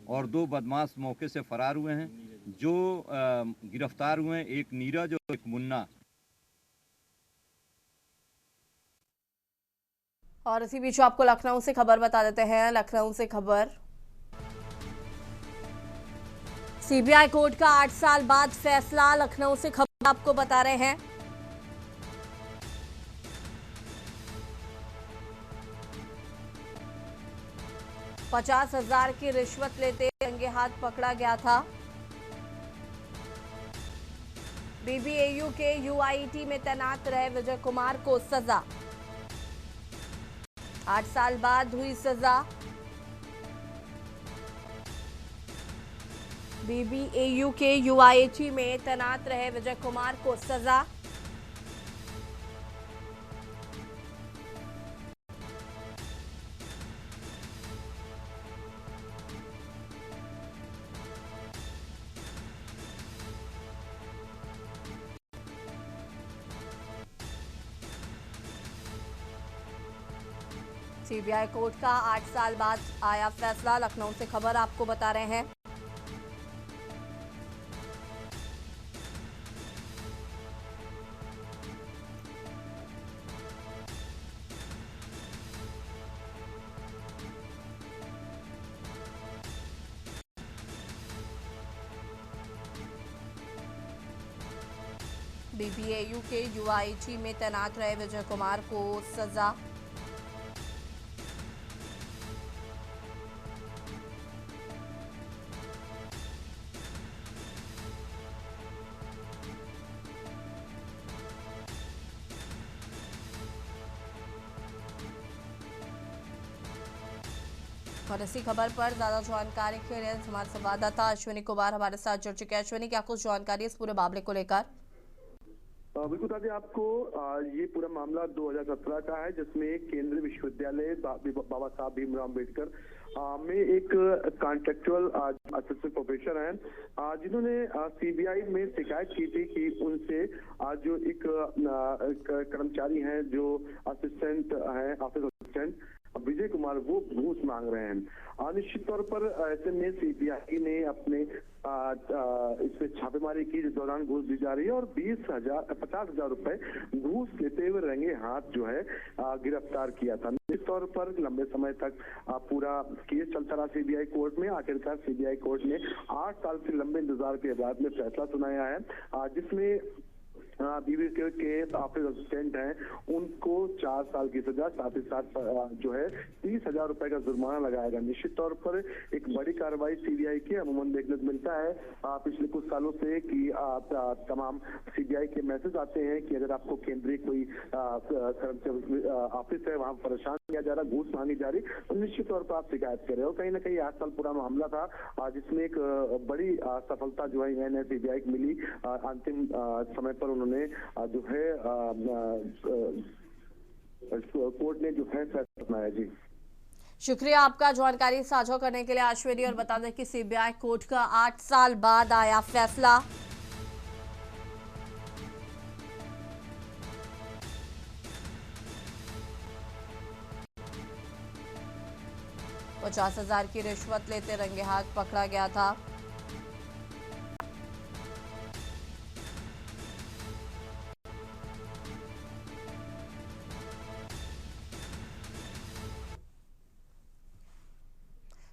Speaker 15: और 2 बदमाश मौके से फरार हुए हैं। जो गिरफ्तार हुए हैं, एक नीरज और एक मुन्ना।
Speaker 1: और इसी बीच आपको लखनऊ से खबर बता देते हैं। लखनऊ से खबर, सीबीआई कोर्ट का 8 साल बाद फैसला। लखनऊ से खबर आपको बता रहे हैं। $50,000 की रिश्वत लेते रंगे हाथ पकड़ा गया था। बीबीएयू के यूआईटी में तैनात रहे विजय कुमार को सजा। 8 साल बाद हुई सजा। बीबीएयू के यूआईटी में तैनात रहे विजय कुमार को सजा। सीबीआई कोर्ट का 8 साल बाद आया फैसला। लखनऊ से खबर आपको बता रहे हैं। बीबीएयू के यूआईटी में तैनात रहे विजय कुमार को सजा। और इसी खबर पर ज्यादा जानकारी के लिए हमारे संवाददाता अश्विनी कुमार हमारे साथ जुड़ चुके हैं। अश्विनी, क्या कुछ जानकारी इस पूरे मामले को लेकर?
Speaker 16: बिल्कुल बता दें आपको, ये पूरा मामला 2017 का है जिसमें केंद्रीय विश्वविद्यालय बाबा साहब भीमराव अम्बेडकर में एक कॉन्ट्रेक्चुअल असिस्टेंट प्रोफेसर हैं जिन्होंने सीबीआई में शिकायत की थी कि उनसे जो एक कर्मचारी हैं जो असिस्टेंट हैं, ऑफिस असिस्टेंट, विजय कुमार वो घूस मांग रहे हैं। निश्चित तौर पर ऐसे में सीबीआई ने अपने इसमें छापेमारी की, जिस दौरान घूस दी जा रही है और 50,000 रुपए घूस लेते हुए रंगे हाथ जो है गिरफ्तार किया था। निश्चित तौर पर लंबे समय तक पूरा केस चलता रहा सीबीआई कोर्ट में। आखिरकार सीबीआई कोर्ट ने 8 साल से लंबे इंतजार के बाद में फैसला सुनाया है, जिसमें बीवी के ऑफिस असिस्टेंट हैं उनको 4 साल की सजा, साथ ही साथ जो है 30,000 रुपए का जुर्माना लगाएगा। निश्चित तौर पर एक बड़ी कार्रवाई सीबीआई की अमूमन देखने को मिलता है पिछले कुछ सालों से कि तमाम सीबीआई के मैसेज आते हैं कि अगर आपको केंद्रीय कोई ऑफिस है वहां परेशान किया जा रहा, घूस मांगी जा रही, तो निश्चित तौर पर आप शिकायत कर रहे हो। कहीं ना कहीं 8 साल पुराना मामला था, जिसमें एक बड़ी सफलता जो है सीबीआई को मिली। अंतिम समय पर उन्होंने जो है कोर्ट ने जो है फैसला सुनाया। जी
Speaker 1: शुक्रिया आपका जानकारी साझा करने के लिए अश्विनी। और बता दें कि सीबीआई कोर्ट का 8 साल बाद आया फैसला। $50,000 की रिश्वत लेते रंगे हाथ पकड़ा गया था।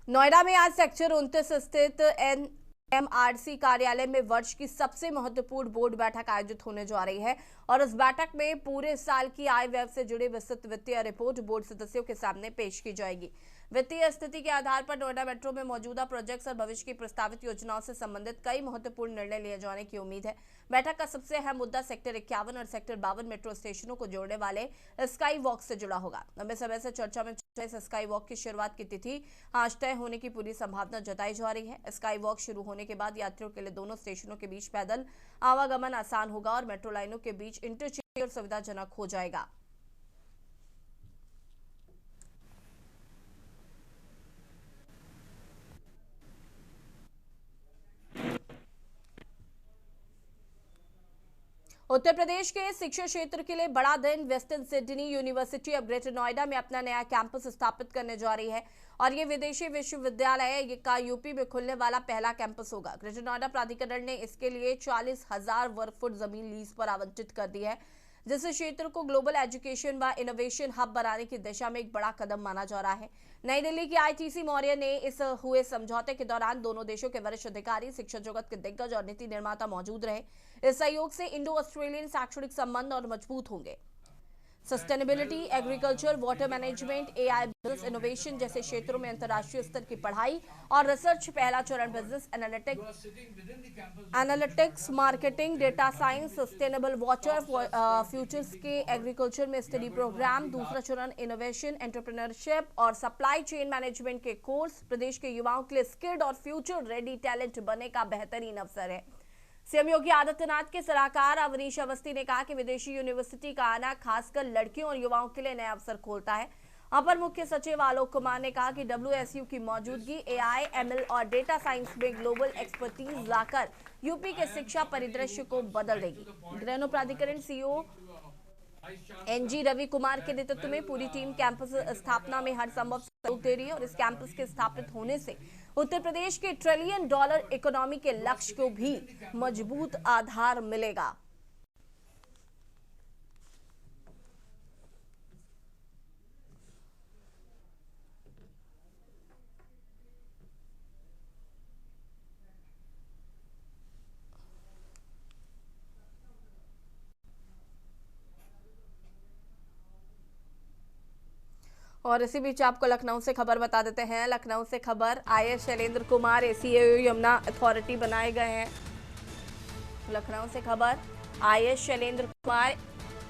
Speaker 1: नोएडा में आज सेक्टर 29 स्थित एनएमआरसी कार्यालय में वर्ष की सबसे महत्वपूर्ण बोर्ड बैठक आयोजित होने जा रही है और इस बैठक में पूरे साल की आय व्यय से जुड़ी विस्तृत वित्तीय रिपोर्ट बोर्ड सदस्यों के सामने पेश की जाएगी। वित्तीय स्थिति के आधार पर नोएडा मेट्रो में मौजूदा प्रोजेक्ट्स और भविष्य की प्रस्तावित योजनाओं से संबंधित कई महत्वपूर्ण निर्णय लिए जाने की उम्मीद है। बैठक का सबसे अहम मुद्दा सेक्टर 51 और सेक्टर 52 मेट्रो स्टेशनों को जोड़ने वाले स्काई वॉक से जुड़ा होगा। लंबे समय से चर्चा में इस स्काई वॉक की शुरुआत की तिथि आज तय होने की पूरी संभावना जताई जा रही है। स्काई वॉक शुरू होने के बाद यात्रियों के लिए दोनों स्टेशनों के बीच पैदल आवागमन आसान होगा और मेट्रो लाइनों के बीच इंटरचेंज और सुविधाजनक हो जाएगा। उत्तर प्रदेश के शिक्षा क्षेत्र के लिए बड़ा दिन। वेस्टर्न सिडनी यूनिवर्सिटी अब ग्रेटर नोएडा में अपना नया कैंपस स्थापित करने जा रही है और ये विदेशी विश्वविद्यालय का यूपी में खुलने वाला पहला कैंपस होगा। ग्रेटर नोएडा प्राधिकरण ने इसके लिए 40,000 वर्ग फुट जमीन लीज पर आवंटित कर दी है, जिससे क्षेत्र को ग्लोबल एजुकेशन व इनोवेशन हब बनाने की दिशा में एक बड़ा कदम माना जा रहा है। नई दिल्ली की आईटीसी मौर्य ने इस हुए समझौते के दौरान दोनों देशों के वरिष्ठ अधिकारी, शिक्षा जगत के दिग्गज और नीति निर्माता मौजूद रहे। इस सहयोग से इंडो ऑस्ट्रेलियन शैक्षणिक संबंध और मजबूत होंगे। Sustainability, agriculture, water management, AI, business innovation जैसे क्षेत्रों में अंतर्राष्ट्रीय स्तर की पढ़ाई और रिसर्च पहला चरण business analytics, marketing, data science, sustainable water futures के एग्रीकल्चर में स्टडी प्रोग्राम, दूसरा चरण इनोवेशन, एंटरप्रेन्योरशिप और सप्लाई चेन मैनेजमेंट के कोर्स प्रदेश के युवाओं के लिए स्किल्ड और फ्यूचर रेडी टैलेंट बनने का बेहतरीन अवसर है। सीएम योगी आदित्यनाथ के सलाहकार अवनीश अवस्थी ने कहा कि विदेशी यूनिवर्सिटी का आना खासकर लड़कियों और युवाओं के लिए नया अवसर खोलता है। अपर मुख्य सचिव आलोक कुमार ने कहा कि डब्ल्यूएसयू की मौजूदगी एआई, एमएल और डेटा साइंस में ग्लोबल एक्सपर्टीज लाकर यूपी के शिक्षा परिदृश्य को बदल देगी। गृह प्राधिकरण सीईओ एनजी रवि कुमार के नेतृत्व में पूरी टीम कैंपस स्थापना में हर संभव सहयोग दे रही है और इस कैंपस के स्थापित होने से उत्तर प्रदेश के $1 ट्रिलियन इकोनॉमी के लक्ष्य को भी मजबूत आधार मिलेगा। और इसी बीच आपको लखनऊ से खबर बता देते हैं। लखनऊ से खबर, IAS Shailendra Kumar ACEO Yamuna authority बनाए गए हैं। लखनऊ से खबर, IAS Shailendra Kumar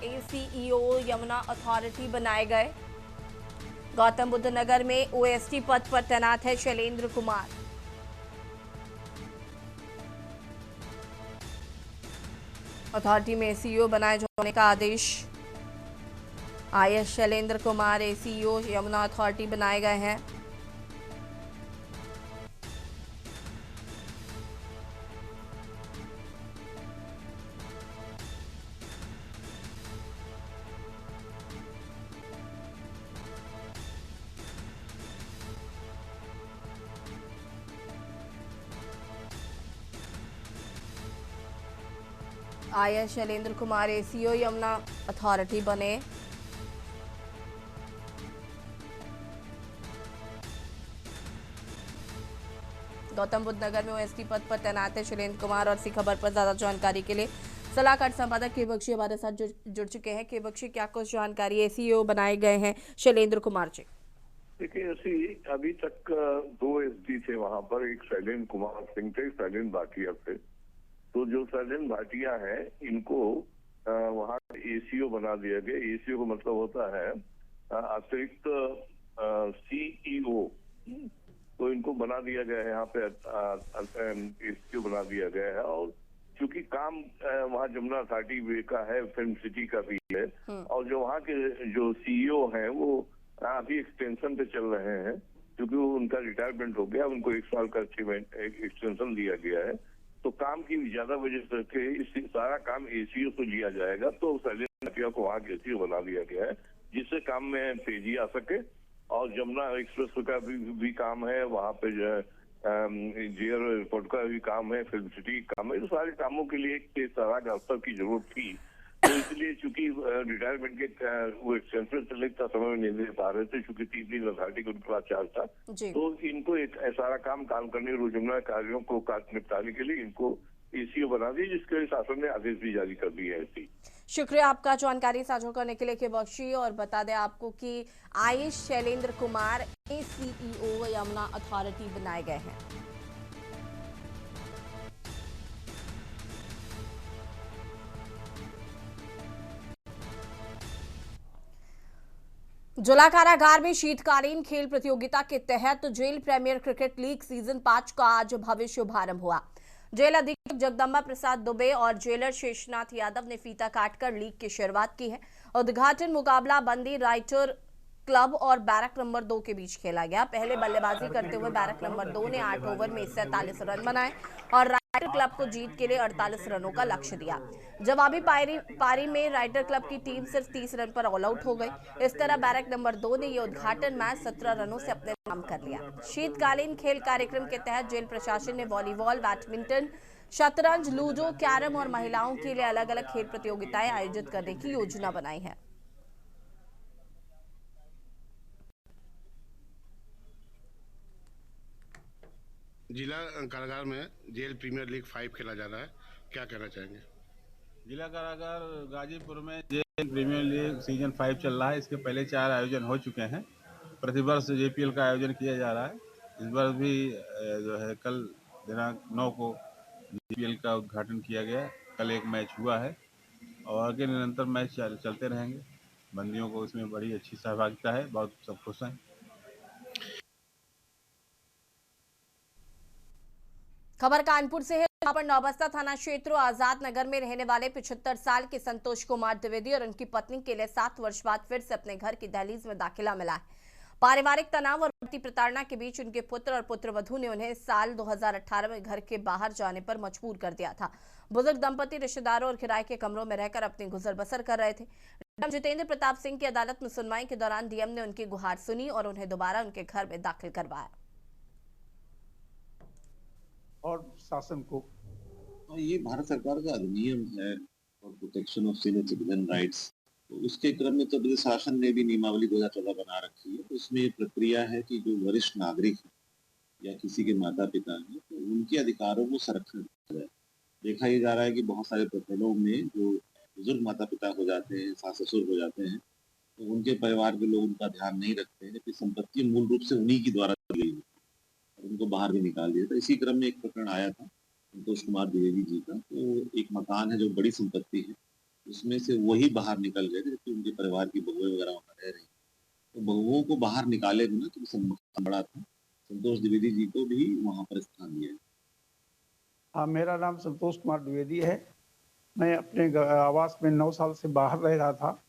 Speaker 1: ACEO Yamuna authority बनाए गए। गौतम बुद्ध नगर में ओएसडी पद पर तैनात है शैलेंद्र कुमार। अथॉरिटी में एसीईओ बनाए जाने का आदेश। IAS Shailendra Kumar ACEO Yamuna authority बनाए गए हैं। IAS Shailendra Kumar ACO Yamuna authority बने। गौतम बुद्ध नगर में ओएसडी पद पर तैनात है शैलेंद्र कुमार। और इसी खबर पर ज्यादा जानकारी के लिए सलाहकार संपादक के बख्शी हमारे साथ जुड़ चुके हैं। के बख्शी, क्या कुछ जानकारी, एसीओ बनाए गए हैं शैलेंद्र कुमार जी?
Speaker 17: देखिए, अभी तक 2 एसडी थे वहां पर, एक शैलेंद्र कुमार सिंह थे, शैलेंद्र भाटिया थे। तो जो शैलेंद्र भाटिया है, इनको वहां एसीओ बना दिया गया। एसीओ का मतलब होता है अतिरिक्त सीईओ। तो इनको बना दिया गया है, यहाँ पे एसीओ बना दिया गया है। और क्योंकि काम वहाँ जमुना अथॉरिटी का है, फिल्म सिटी का भी है, और जो वहाँ के जो सीईओ हैं वो अभी एक्सटेंशन पे चल रहे हैं, क्योंकि वो उनका रिटायरमेंट हो गया, उनको 1 साल का एक्सटेंशन दिया गया है। तो काम की ज्यादा वजह से इस सारा काम एसीओ से लिया जाएगा। तो शैलेंद्र भाटिया को वहाँ के एसीओ बना दिया गया है, जिससे काम में तेजी आ सके। और जमुना एक्सप्रेस का भी काम है, वहाँ पे जो है जेयर एयरपोर्ट का भी काम है, फिल्म सिटी काम है। तो सारे कामों के लिए एक तरह का अवसर की जरूरत थी। तो इसलिए चूंकि रिटायरमेंट के वो एक्सटेंशन चले का समय में नहीं दे पा रहे थे, चूंकि 3 दिन अथॉरिटी को उनके पास चार्ज था, तो इनको एक सारा काम करने, रोजमर्रा कार्यों को निपटाने के लिए इनको एसीओ बना दी, जिसके लिए शासन ने आदेश भी जारी कर दिए हैं।
Speaker 1: शुक्रिया आपका जानकारी साझा करने के लिए के बख्शी। और बता दें आपको कि IAS Shailendra Kumar ACEO Yamuna authority बनाए गए हैं। जुला कारागार में शीतकालीन खेल प्रतियोगिता के तहत jail premier cricket league season 5 का आज भव्य शुभारंभ हुआ। जेल अधीक्षक जगदम्बा प्रसाद दुबे और जेलर शेषनाथ यादव ने फीता काटकर लीग की शुरुआत की है। उद्घाटन मुकाबला बंदी राइटर क्लब और बैरक नंबर 2 के बीच खेला गया। पहले बल्लेबाजी करते हुए बैरक नंबर 2 ने 8 ओवर में 47 रन बनाए और राइटर क्लब को जीत के लिए 48 रनों का लक्ष्य दिया। जवाबी पारी में राइटर क्लब की टीम सिर्फ 30 रन पर ऑल आउट हो गई। इस तरह बैरक नंबर 2 ने यह उद्घाटन मैच 17 रनों से अपने नाम कर लिया। शीतकालीन खेल कार्यक्रम के तहत जेल प्रशासन ने वॉलीबॉल, बैडमिंटन, शतरंज, लूडो, कैरम और महिलाओं के लिए अलग अलग खेल प्रतियोगिताएं आयोजित करने की योजना बनाई है।
Speaker 18: जिला कारागार में जेल प्रीमियर लीग 5 खेला जा रहा है, क्या कहना चाहेंगे?
Speaker 19: जिला कारागार गाजीपुर में जेल प्रीमियर लीग सीजन 5 चल रहा है। इसके पहले 4 आयोजन हो चुके हैं। प्रतिवर्ष जेपीएल का आयोजन किया जा रहा है। इस बार भी जो है कल दिनांक 9 को जेपीएल का उद्घाटन किया गया। कल एक मैच हुआ है और आगे निरंतर मैच चलते रहेंगे। बंदियों को इसमें बड़ी अच्छी सहभागिता है, बहुत सब खुश हैं।
Speaker 1: खबर कानपुर से है, जहां पर नौबस्ता थाना क्षेत्र आजाद नगर में रहने वाले 75 साल के संतोष कुमार द्विवेदी और उनकी पत्नी के लिए 7 वर्ष बाद फिर से अपने घर की दहलीज में दाखिला मिला है। पारिवारिक तनाव और बढ़ती प्रताड़ना के बीच उनके पुत्र और पुत्रवधू ने उन्हें साल 2018 में घर के बाहर जाने पर मजबूर कर दिया था। बुजुर्ग दंपति रिश्तेदारों और किराए के कमरों में रहकर अपनी गुजर बसर कर रहे थे। डीएम जितेंद्र प्रताप सिंह की अदालत में सुनवाई के दौरान डीएम ने उनकी गुहार सुनी और उन्हें दोबारा उनके घर में दाखिल करवाया।
Speaker 20: और शासन को
Speaker 21: ये भारत सरकार का अधिनियम है और protection of senior citizen rights, तो उसके क्रम में तो शासन ने भी नियमावली 2014 बना रखी है। तो उसमें ये प्रक्रिया है कि जो वरिष्ठ नागरिक है या किसी के माता पिता हैं, तो उनके अधिकारों को संरक्षण दिया जाए। देखा ये जा रहा है कि बहुत सारे प्रकरणों में जो बुजुर्ग माता पिता हो जाते हैं, सास ससुर हो जाते हैं, तो उनके परिवार के लोग उनका ध्यान नहीं रखते हैं, जबकि संपत्ति मूल रूप से उन्हीं की द्वारा दी गई और उनको बाहर भी निकाल दिया था। इसी क्रम में एक प्रकरण आया था संतोष कुमार द्विवेदी जी का। तो एक मकान है जो बड़ी संपत्ति है, उसमें से वही बाहर निकल गए थे, जबकि उनके परिवार की बहुएं वगैरह वहाँ रह रही। तो बहुओं को बाहर निकाले बिना, क्योंकि संपत्ति बड़ा था, संतोष द्विवेदी जी को भी वहाँ पर स्थान दिया है।
Speaker 20: हाँ, मेरा नाम संतोष कुमार द्विवेदी है। मैं अपने आवास में 9 साल से बाहर रह रहा था,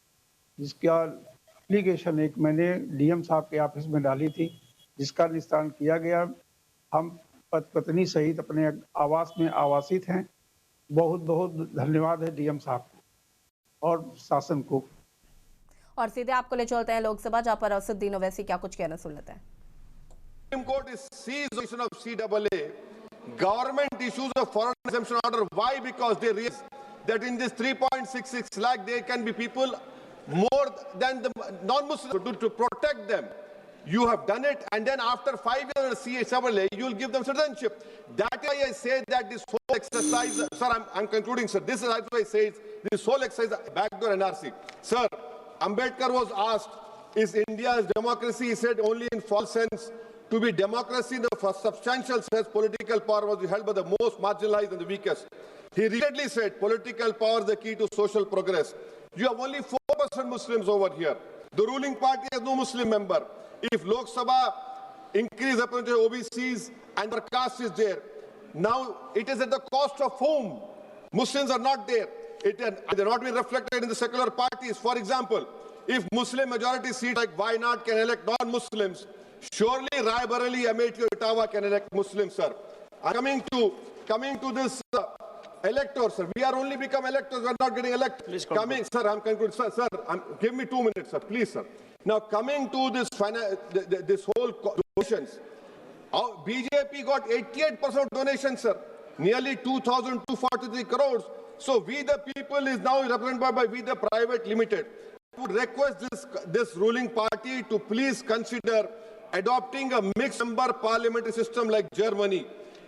Speaker 20: जिसका एप्लीकेशन एक मैंने डीएम साहब के ऑफिस में डाली थी, जिसका निस्तारण किया गया। हम पत्नी सहित अपने आवास में आवासित हैं। बहुत बहुत धन्यवाद है डीएम साहब को और शासन को।
Speaker 1: और सीधे आपको ले चलते हैं लोकसभा, जहां पर असदुद्दीन ओवैसी क्या कुछ कहना सुन लेते हैं।
Speaker 22: Supreme Court is seized of CAA. Government issues a foreign exemption order. Why? Because they realize that in this 3.66 lakh there can be people more than the non-Muslims to protect them. You have done it, and then after 5 years CA, you will give them citizenship. That is why I say that this whole exercise, sir, I'm concluding, sir. This is why I say this whole exercise backdoor NRC. Sir, Ambedkar was asked, is India's democracy? He said only in false sense. To be democracy in the substantial sense, political power was held by the most marginalized and the weakest. He repeatedly said political power is the key to social progress. You have only 4% Muslims over here. The ruling party has no Muslim member. If Lok Sabha increase the percentage of OBCs and the caste is there, now it is at the cost of whom? Muslims are not there. They're not being reflected in the secular parties. For example, if Muslim majority seats like Wayanad can elect non-Muslims, surely Raebareli, Amethi, or Etawah can elect Muslims, sir. Coming to this electors, sir. We are only become electors. We are not getting elected. Sir, I'm concluding. Sir, give me 2 minutes, sir, please, sir. Now, coming to this whole donations, BJP got 88% donations, sir. Nearly 2,243 crores. So we the people is now represented by We the Private Limited. I would request this ruling party to please consider adopting a mixed member parliamentary system like Germany.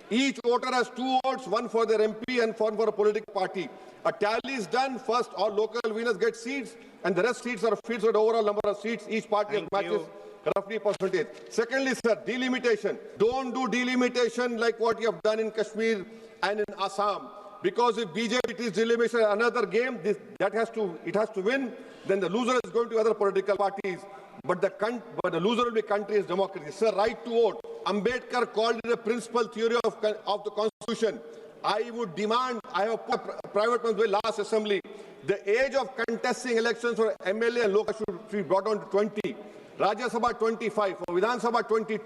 Speaker 22: Each voter has 2 votes, one for their MP and one for a political party. A tally is done. First, all local winners get seats, and the rest seats are filled with the overall number of seats. Each party matches roughly percentage. Secondly, sir, delimitation. Don't do delimitation like what you have done in Kashmir and in Assam. Because if BJP is delimitation another game, it has to win. Then the loser is going to other political parties. But the loser will be country's democracy. Sir, right to vote. Ambedkar called it a principal theory of the Constitution. I would demand, I have put a private one's way last assembly, the age of contesting elections for MLA and local should be brought down to 20. Rajya Sabha 25, for Vidhan Sabha 22.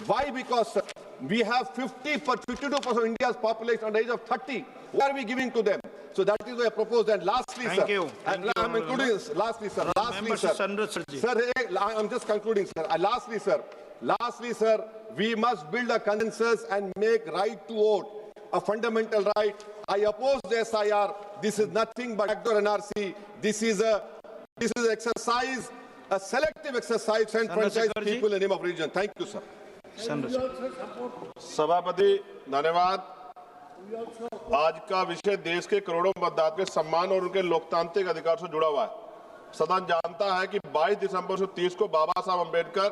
Speaker 22: Why? Because sir, we have 52% of India's population under the age of 30. What are we giving to them? So that is what I propose. And lastly, sir, I'm including this. Lastly, sir. Sir, I'm just concluding, sir. Lastly, sir, we must build a consensus and make right to vote a fundamental right. I oppose the SIR. This is nothing but backdoor NRC. This is an exercise, a selective exercise to enfranchise people in the name of religion. Thank you, sir. सभापति धन्यवाद। आज का विषय देश के करोड़ों मतदाताओं के सम्मान और उनके लोकतांत्रिक अधिकार से जुड़ा हुआ है। सदन जानता है कि 22 दिसंबर से 30 को बाबा साहब अम्बेडकर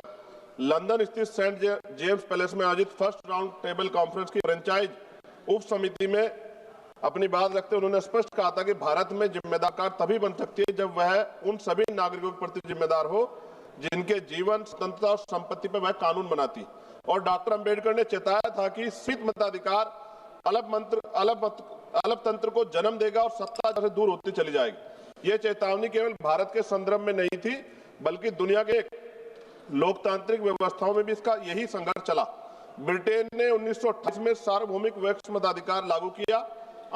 Speaker 22: लंदन स्थित सेंट जेम्स पैलेस में आयोजित फर्स्ट राउंड टेबल कॉन्फ्रेंस की फ्रेंचाइज उप समिति में अपनी बात रखते हुए उन्होंने स्पष्ट कहा था कि भारत में जिम्मेदार सरकार तभी बन सकती है जब वह उन सभी नागरिकों के प्रति जिम्मेदार हो जिनके जीवन, स्वतंत्रता और संपत्ति पर वह कानून बनाती। और डॉक्टर अंबेडकर ने चेताया था कि सीमित मताधिकार अलग तंत्र को जन्म देगा और सत्ता से दूर होती चली जाएगी। यह चेतावनी केवल भारत के संदर्भ में नहीं थी, बल्कि दुनिया के लोकतांत्रिक व्यवस्थाओं में भी इसका यही संघर्ष चला। ब्रिटेन ने 1928 में सार्वभौमिक वयस्क मताधिकार लागू किया।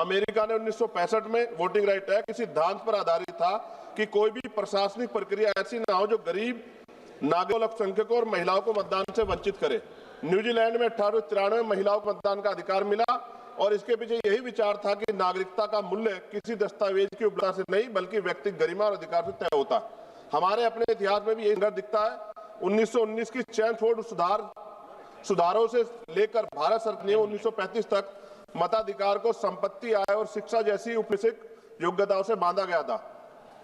Speaker 22: अमेरिका ने 1965 में वोटिंग राइट एक्ट इस सिद्धांत पर आधारित था कि कोई भी प्रशासनिक प्रक्रिया ऐसी ना हो जो गरीब नागरिकों, अल्पसंख्यकों और महिलाओं को मतदान से वंचित करे। न्यूजीलैंड में 1893 में महिलाओं को मतदान का अधिकार मिला और इसके पीछे यही विचार था कि नागरिकता का मूल्य किसी दस्तावेज की उपलब्धता से नहीं बल्कि व्यक्तिगत गरिमा और अधिकार से तय होता है। हमारे अपने इतिहास में भी यही संघर्ष दिखता है। 1919 की चैनफोर्ड सुधारों से लेकर भारत सरकार ने 1935 तक मताधिकार को संपत्ति, आय और शिक्षा जैसी उपनिषद योग्यताओं से बांधा गया था।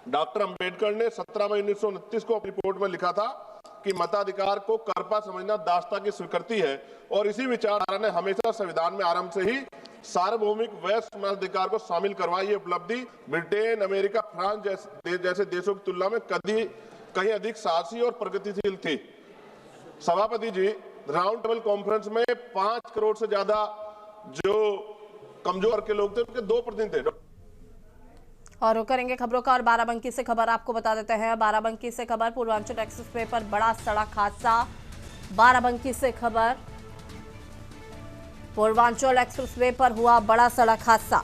Speaker 22: डॉक्टर अंबेडकर ने 17 मई 1929 को अपनी रिपोर्ट में लिखा था कि मताधिकार को कर्पा समझना दासता की स्वीकृति है और इसी विचारधारा ने हमेशा संविधान में आरंभ से ही सार्वभौमिक वयस्क मताधिकार को शामिल करवाई। ये उपलब्धि ब्रिटेन, अमेरिका, फ्रांस जैसे देशों की तुलना में कहीं अधिक साहसी और प्रगतिशील थी। सभापति जी, राउंड टेबल कॉन्फ्रेंस में 5 करोड़ से ज्यादा जो कमजोर के लोग थे उनके 2 प्रतिनिधि थे।
Speaker 1: और रुक करेंगे खबरों का और बाराबंकी से खबर आपको बता देते हैं। बाराबंकी से खबर, पूर्वांचल एक्सप्रेसवे पर बड़ा सड़क हादसा। बाराबंकी से खबर, पूर्वांचल एक्सप्रेसवे पर हुआ बड़ा सड़क हादसा।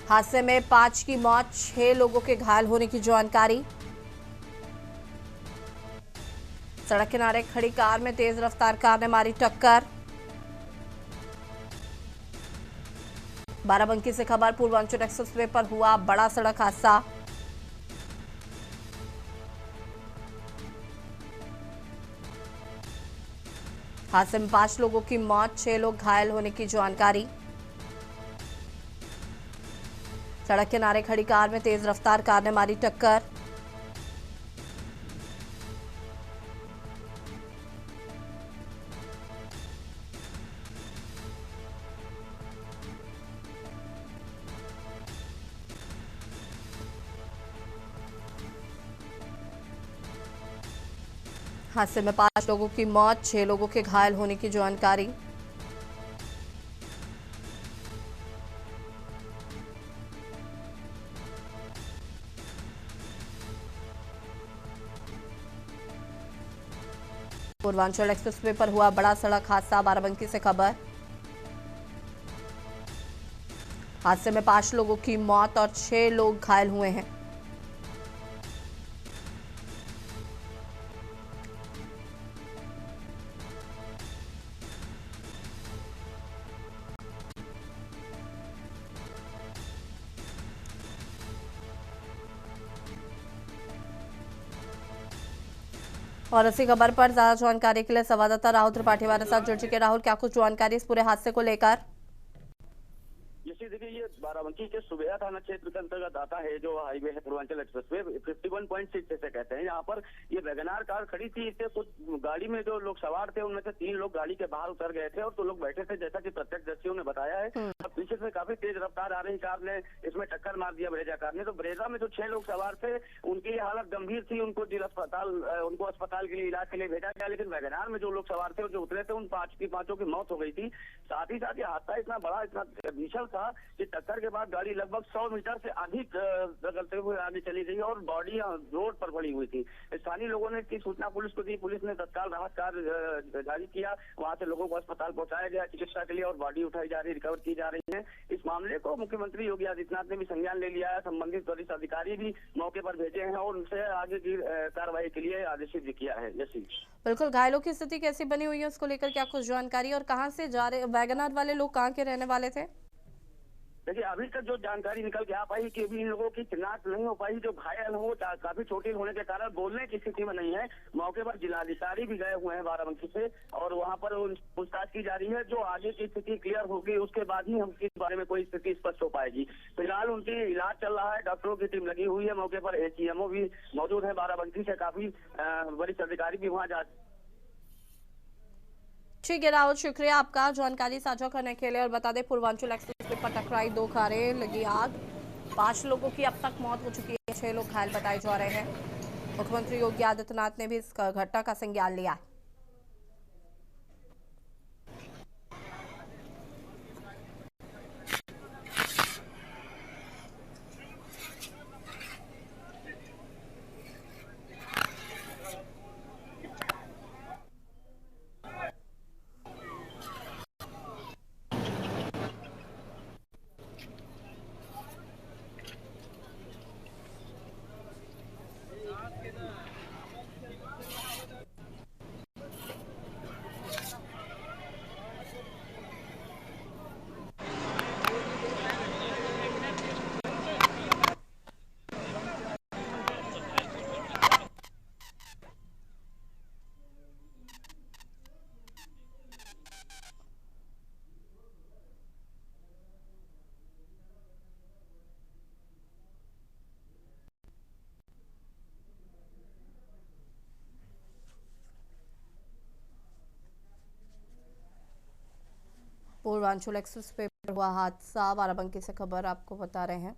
Speaker 1: हादसे में 5 की मौत, 6 लोगों के घायल होने की जानकारी। सड़क किनारे खड़ी कार में तेज रफ्तार कार ने मारी टक्कर। बाराबंकी से खबर, पूर्वांचल एक्सप्रेसवे पर हुआ बड़ा सड़क हादसा। हादसे में 5 लोगों की मौत, 6 लोग घायल होने की जानकारी। सड़क किनारे खड़ी कार में तेज रफ्तार कार ने मारी टक्कर। हादसे में 5 लोगों की मौत, 6 लोगों के घायल होने की जानकारी। पूर्वांचल एक्सप्रेसवे पर हुआ बड़ा सड़क हादसा, बाराबंकी से खबर। हादसे में 5 लोगों की मौत और 6 लोग घायल हुए हैं। और इसी खबर पर ज्यादा जानकारी के लिए संवाददाता राहुल त्रिपाठी हमारे साथ जुड़ चुके। राहुल, क्या कुछ जानकारी इस पूरे हादसे को लेकर?
Speaker 2: देखिए, ये बाराबंकी के सुबेहा थाना क्षेत्र के अंतर्गत आता है जो हाईवे है पूर्वांचल एक्सप्रेसवे 51.6 जैसे कहते हैं। यहाँ पर ये वैगनार कार खड़ी थी, इससे कुछ गाड़ी में जो लोग सवार थे उनमें से 3 लोग गाड़ी के बाहर उतर गए थे और 2 लोग बैठे थे, जैसा कि प्रत्यक्षदर्शियों ने बताया है। अब पीछे से काफी तेज रफ्तार आ रही कार ने इसमें टक्कर मार दिया ब्रेजा कार ने। तो ब्रेजा में जो 6 लोग सवार थे उनकी हालत गंभीर थी, उनको अस्पताल के लिए इलाज के लिए भेजा गया। लेकिन वैगनार में जो लोग सवार थे और जो उतरे थे उन 5 की मौत हो गई थी। साथ ही साथ ये हादसा इतना बड़ा, इतना भीषण था कि टक्कर के बाद गाड़ी लगभग 100 मीटर से अधिक रगड़ते हुए आगे चली गई और बॉडी रोड पर पड़ी हुई थी। स्थानीय लोगों ने इसकी सूचना पुलिस को दी। पुलिस ने तत्काल राहत कार्य जारी किया, वहां से लोगों को अस्पताल पहुंचाया गया चिकित्सा के लिए और बॉडी उठाई जा रही, रिकवर की जा रही है। इस मामले को मुख्यमंत्री योगी आदित्यनाथ ने भी संज्ञान ले लिया है। संबंधित वरिष्ठ अधिकारी भी मौके पर भेजे हैं और उनसे आगे की कार्रवाई के लिए आदेशित भी किया है। जैसी
Speaker 1: बिल्कुल, घायलों की स्थिति कैसी बनी हुई है उसको लेकर क्या कुछ जानकारी, और कहाँ से जा रहे वैगनार वाले लोग कहाँ के रहने वाले थे?
Speaker 2: देखिए, अभी तक जो जानकारी निकल के आ पाई कि अभी इन लोगों की शिनाख्त नहीं हो पाई। जो घायल हो काफी चोटिल होने के कारण बोलने की स्थिति में नहीं है। मौके पर जिलाधिकारी भी गए हुए हैं बाराबंकी से और वहां पर पूछताछ की जा रही है। जो आगे की स्थिति क्लियर होगी उसके बाद ही हम इस बारे में कोई स्थिति स्पष्ट हो पाएगी। फिलहाल उनकी इलाज चल रहा है, डॉक्टरों की टीम लगी हुई है मौके पर, ACMO भी मौजूद है बाराबंकी से, काफी वरिष्ठ अधिकारी भी वहाँ जा।
Speaker 1: ठीक है राहुल, शुक्रिया आपका जानकारी साझा करने के लिए। और बता दें, पूर्वांचल एक्सप्रेसवे पर टकराई 2 कारें, लगी आग, 5 लोगों की अब तक मौत हो चुकी है, 6 लोग घायल बताए जा रहे हैं। मुख्यमंत्री योगी आदित्यनाथ ने भी इस घटना का संज्ञान लिया है। पूर्वांचल एक्सप्रेसवे पर हुआ हादसा, बाराबंकी से खबर आपको बता रहे हैं।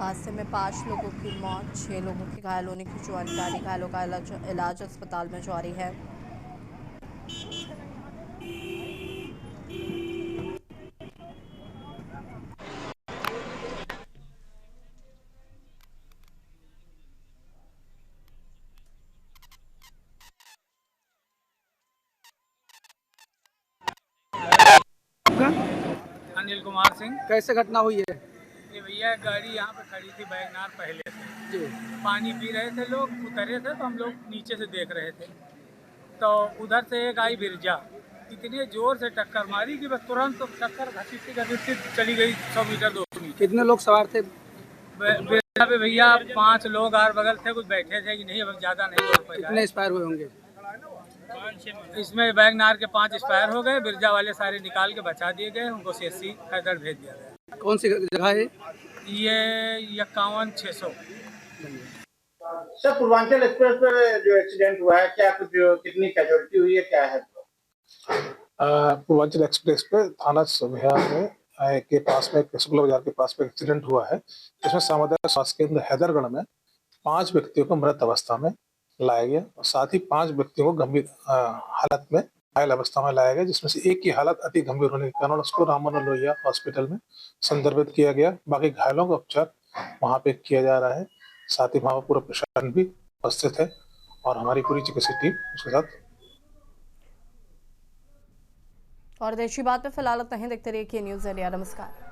Speaker 1: हादसे में 5 लोगों की मौत, 6 लोगों के घायल होने की जानकारी। घायलों का इलाज अस्पताल में जारी है।
Speaker 5: अनिल कुमार सिंह।
Speaker 6: कैसे घटना हुई है?
Speaker 5: ये भैया गाड़ी यहाँ पे खड़ी थी बैगनार पहले से
Speaker 6: जी।
Speaker 5: पानी पी रहे थे लोग, उतरे थे तो हम लोग नीचे से देख रहे थे तो उधर से एक आई बिरजा, इतने जोर से टक्कर मारी कि बस तुरंत टक्कर घसीटती चली गई 100 मीटर 200 मीटर।
Speaker 6: कितने लोग सवार थे?
Speaker 5: बिरजा पे भैया 5 लोग आर बगल थे, कुछ बैठे थे कि नहीं, अब ज्यादा नहीं हो पाया।
Speaker 6: कितने एक्सपायर हुए होंगे?
Speaker 5: इसमें बैगनार के 5 एक्सपायर हो गए, बिरजा वाले सारे निकाल के बचा दिए गए, उनको CSC हैदर भेज दिया गया।
Speaker 6: कौन सी जगह है
Speaker 5: ये 51-600।
Speaker 23: सर, पूर्वांचल एक्सप्रेस पर जो एक्सीडेंट हुआ है, क्या कुछ कितनी कैजुअलिटी हुई है, क्या है?
Speaker 14: पूर्वांचल एक्सप्रेस पे थाना सोभिया में के पास में शुक्ला बाजार के पास में एक्सीडेंट हुआ है, जिसमें सामुदायिक स्वास्थ्य केंद्र हैदरगढ़ में 5 व्यक्तियों को मृत अवस्था में लाया गया और साथ ही 5 व्यक्तियों को गंभीर हालत में घायल अवस्था में लाया गया, जिसमें से एक की हालत अति गंभीर होने के कारण उसको राममनोहर लोहिया हॉस्पिटल में संदर्भित किया गया। बाकी घायलों का उपचार वहाँ पे किया जा रहा है। साथ ही वहाँ पूरा प्रशासन भी उपस्थित है और हमारी पूरी चिकित्सा टीम उसके साथ।
Speaker 1: और देशी बात पे फिलहाल इतना ही। देखते रहिए के न्यूज़ इंडिया। नमस्कार।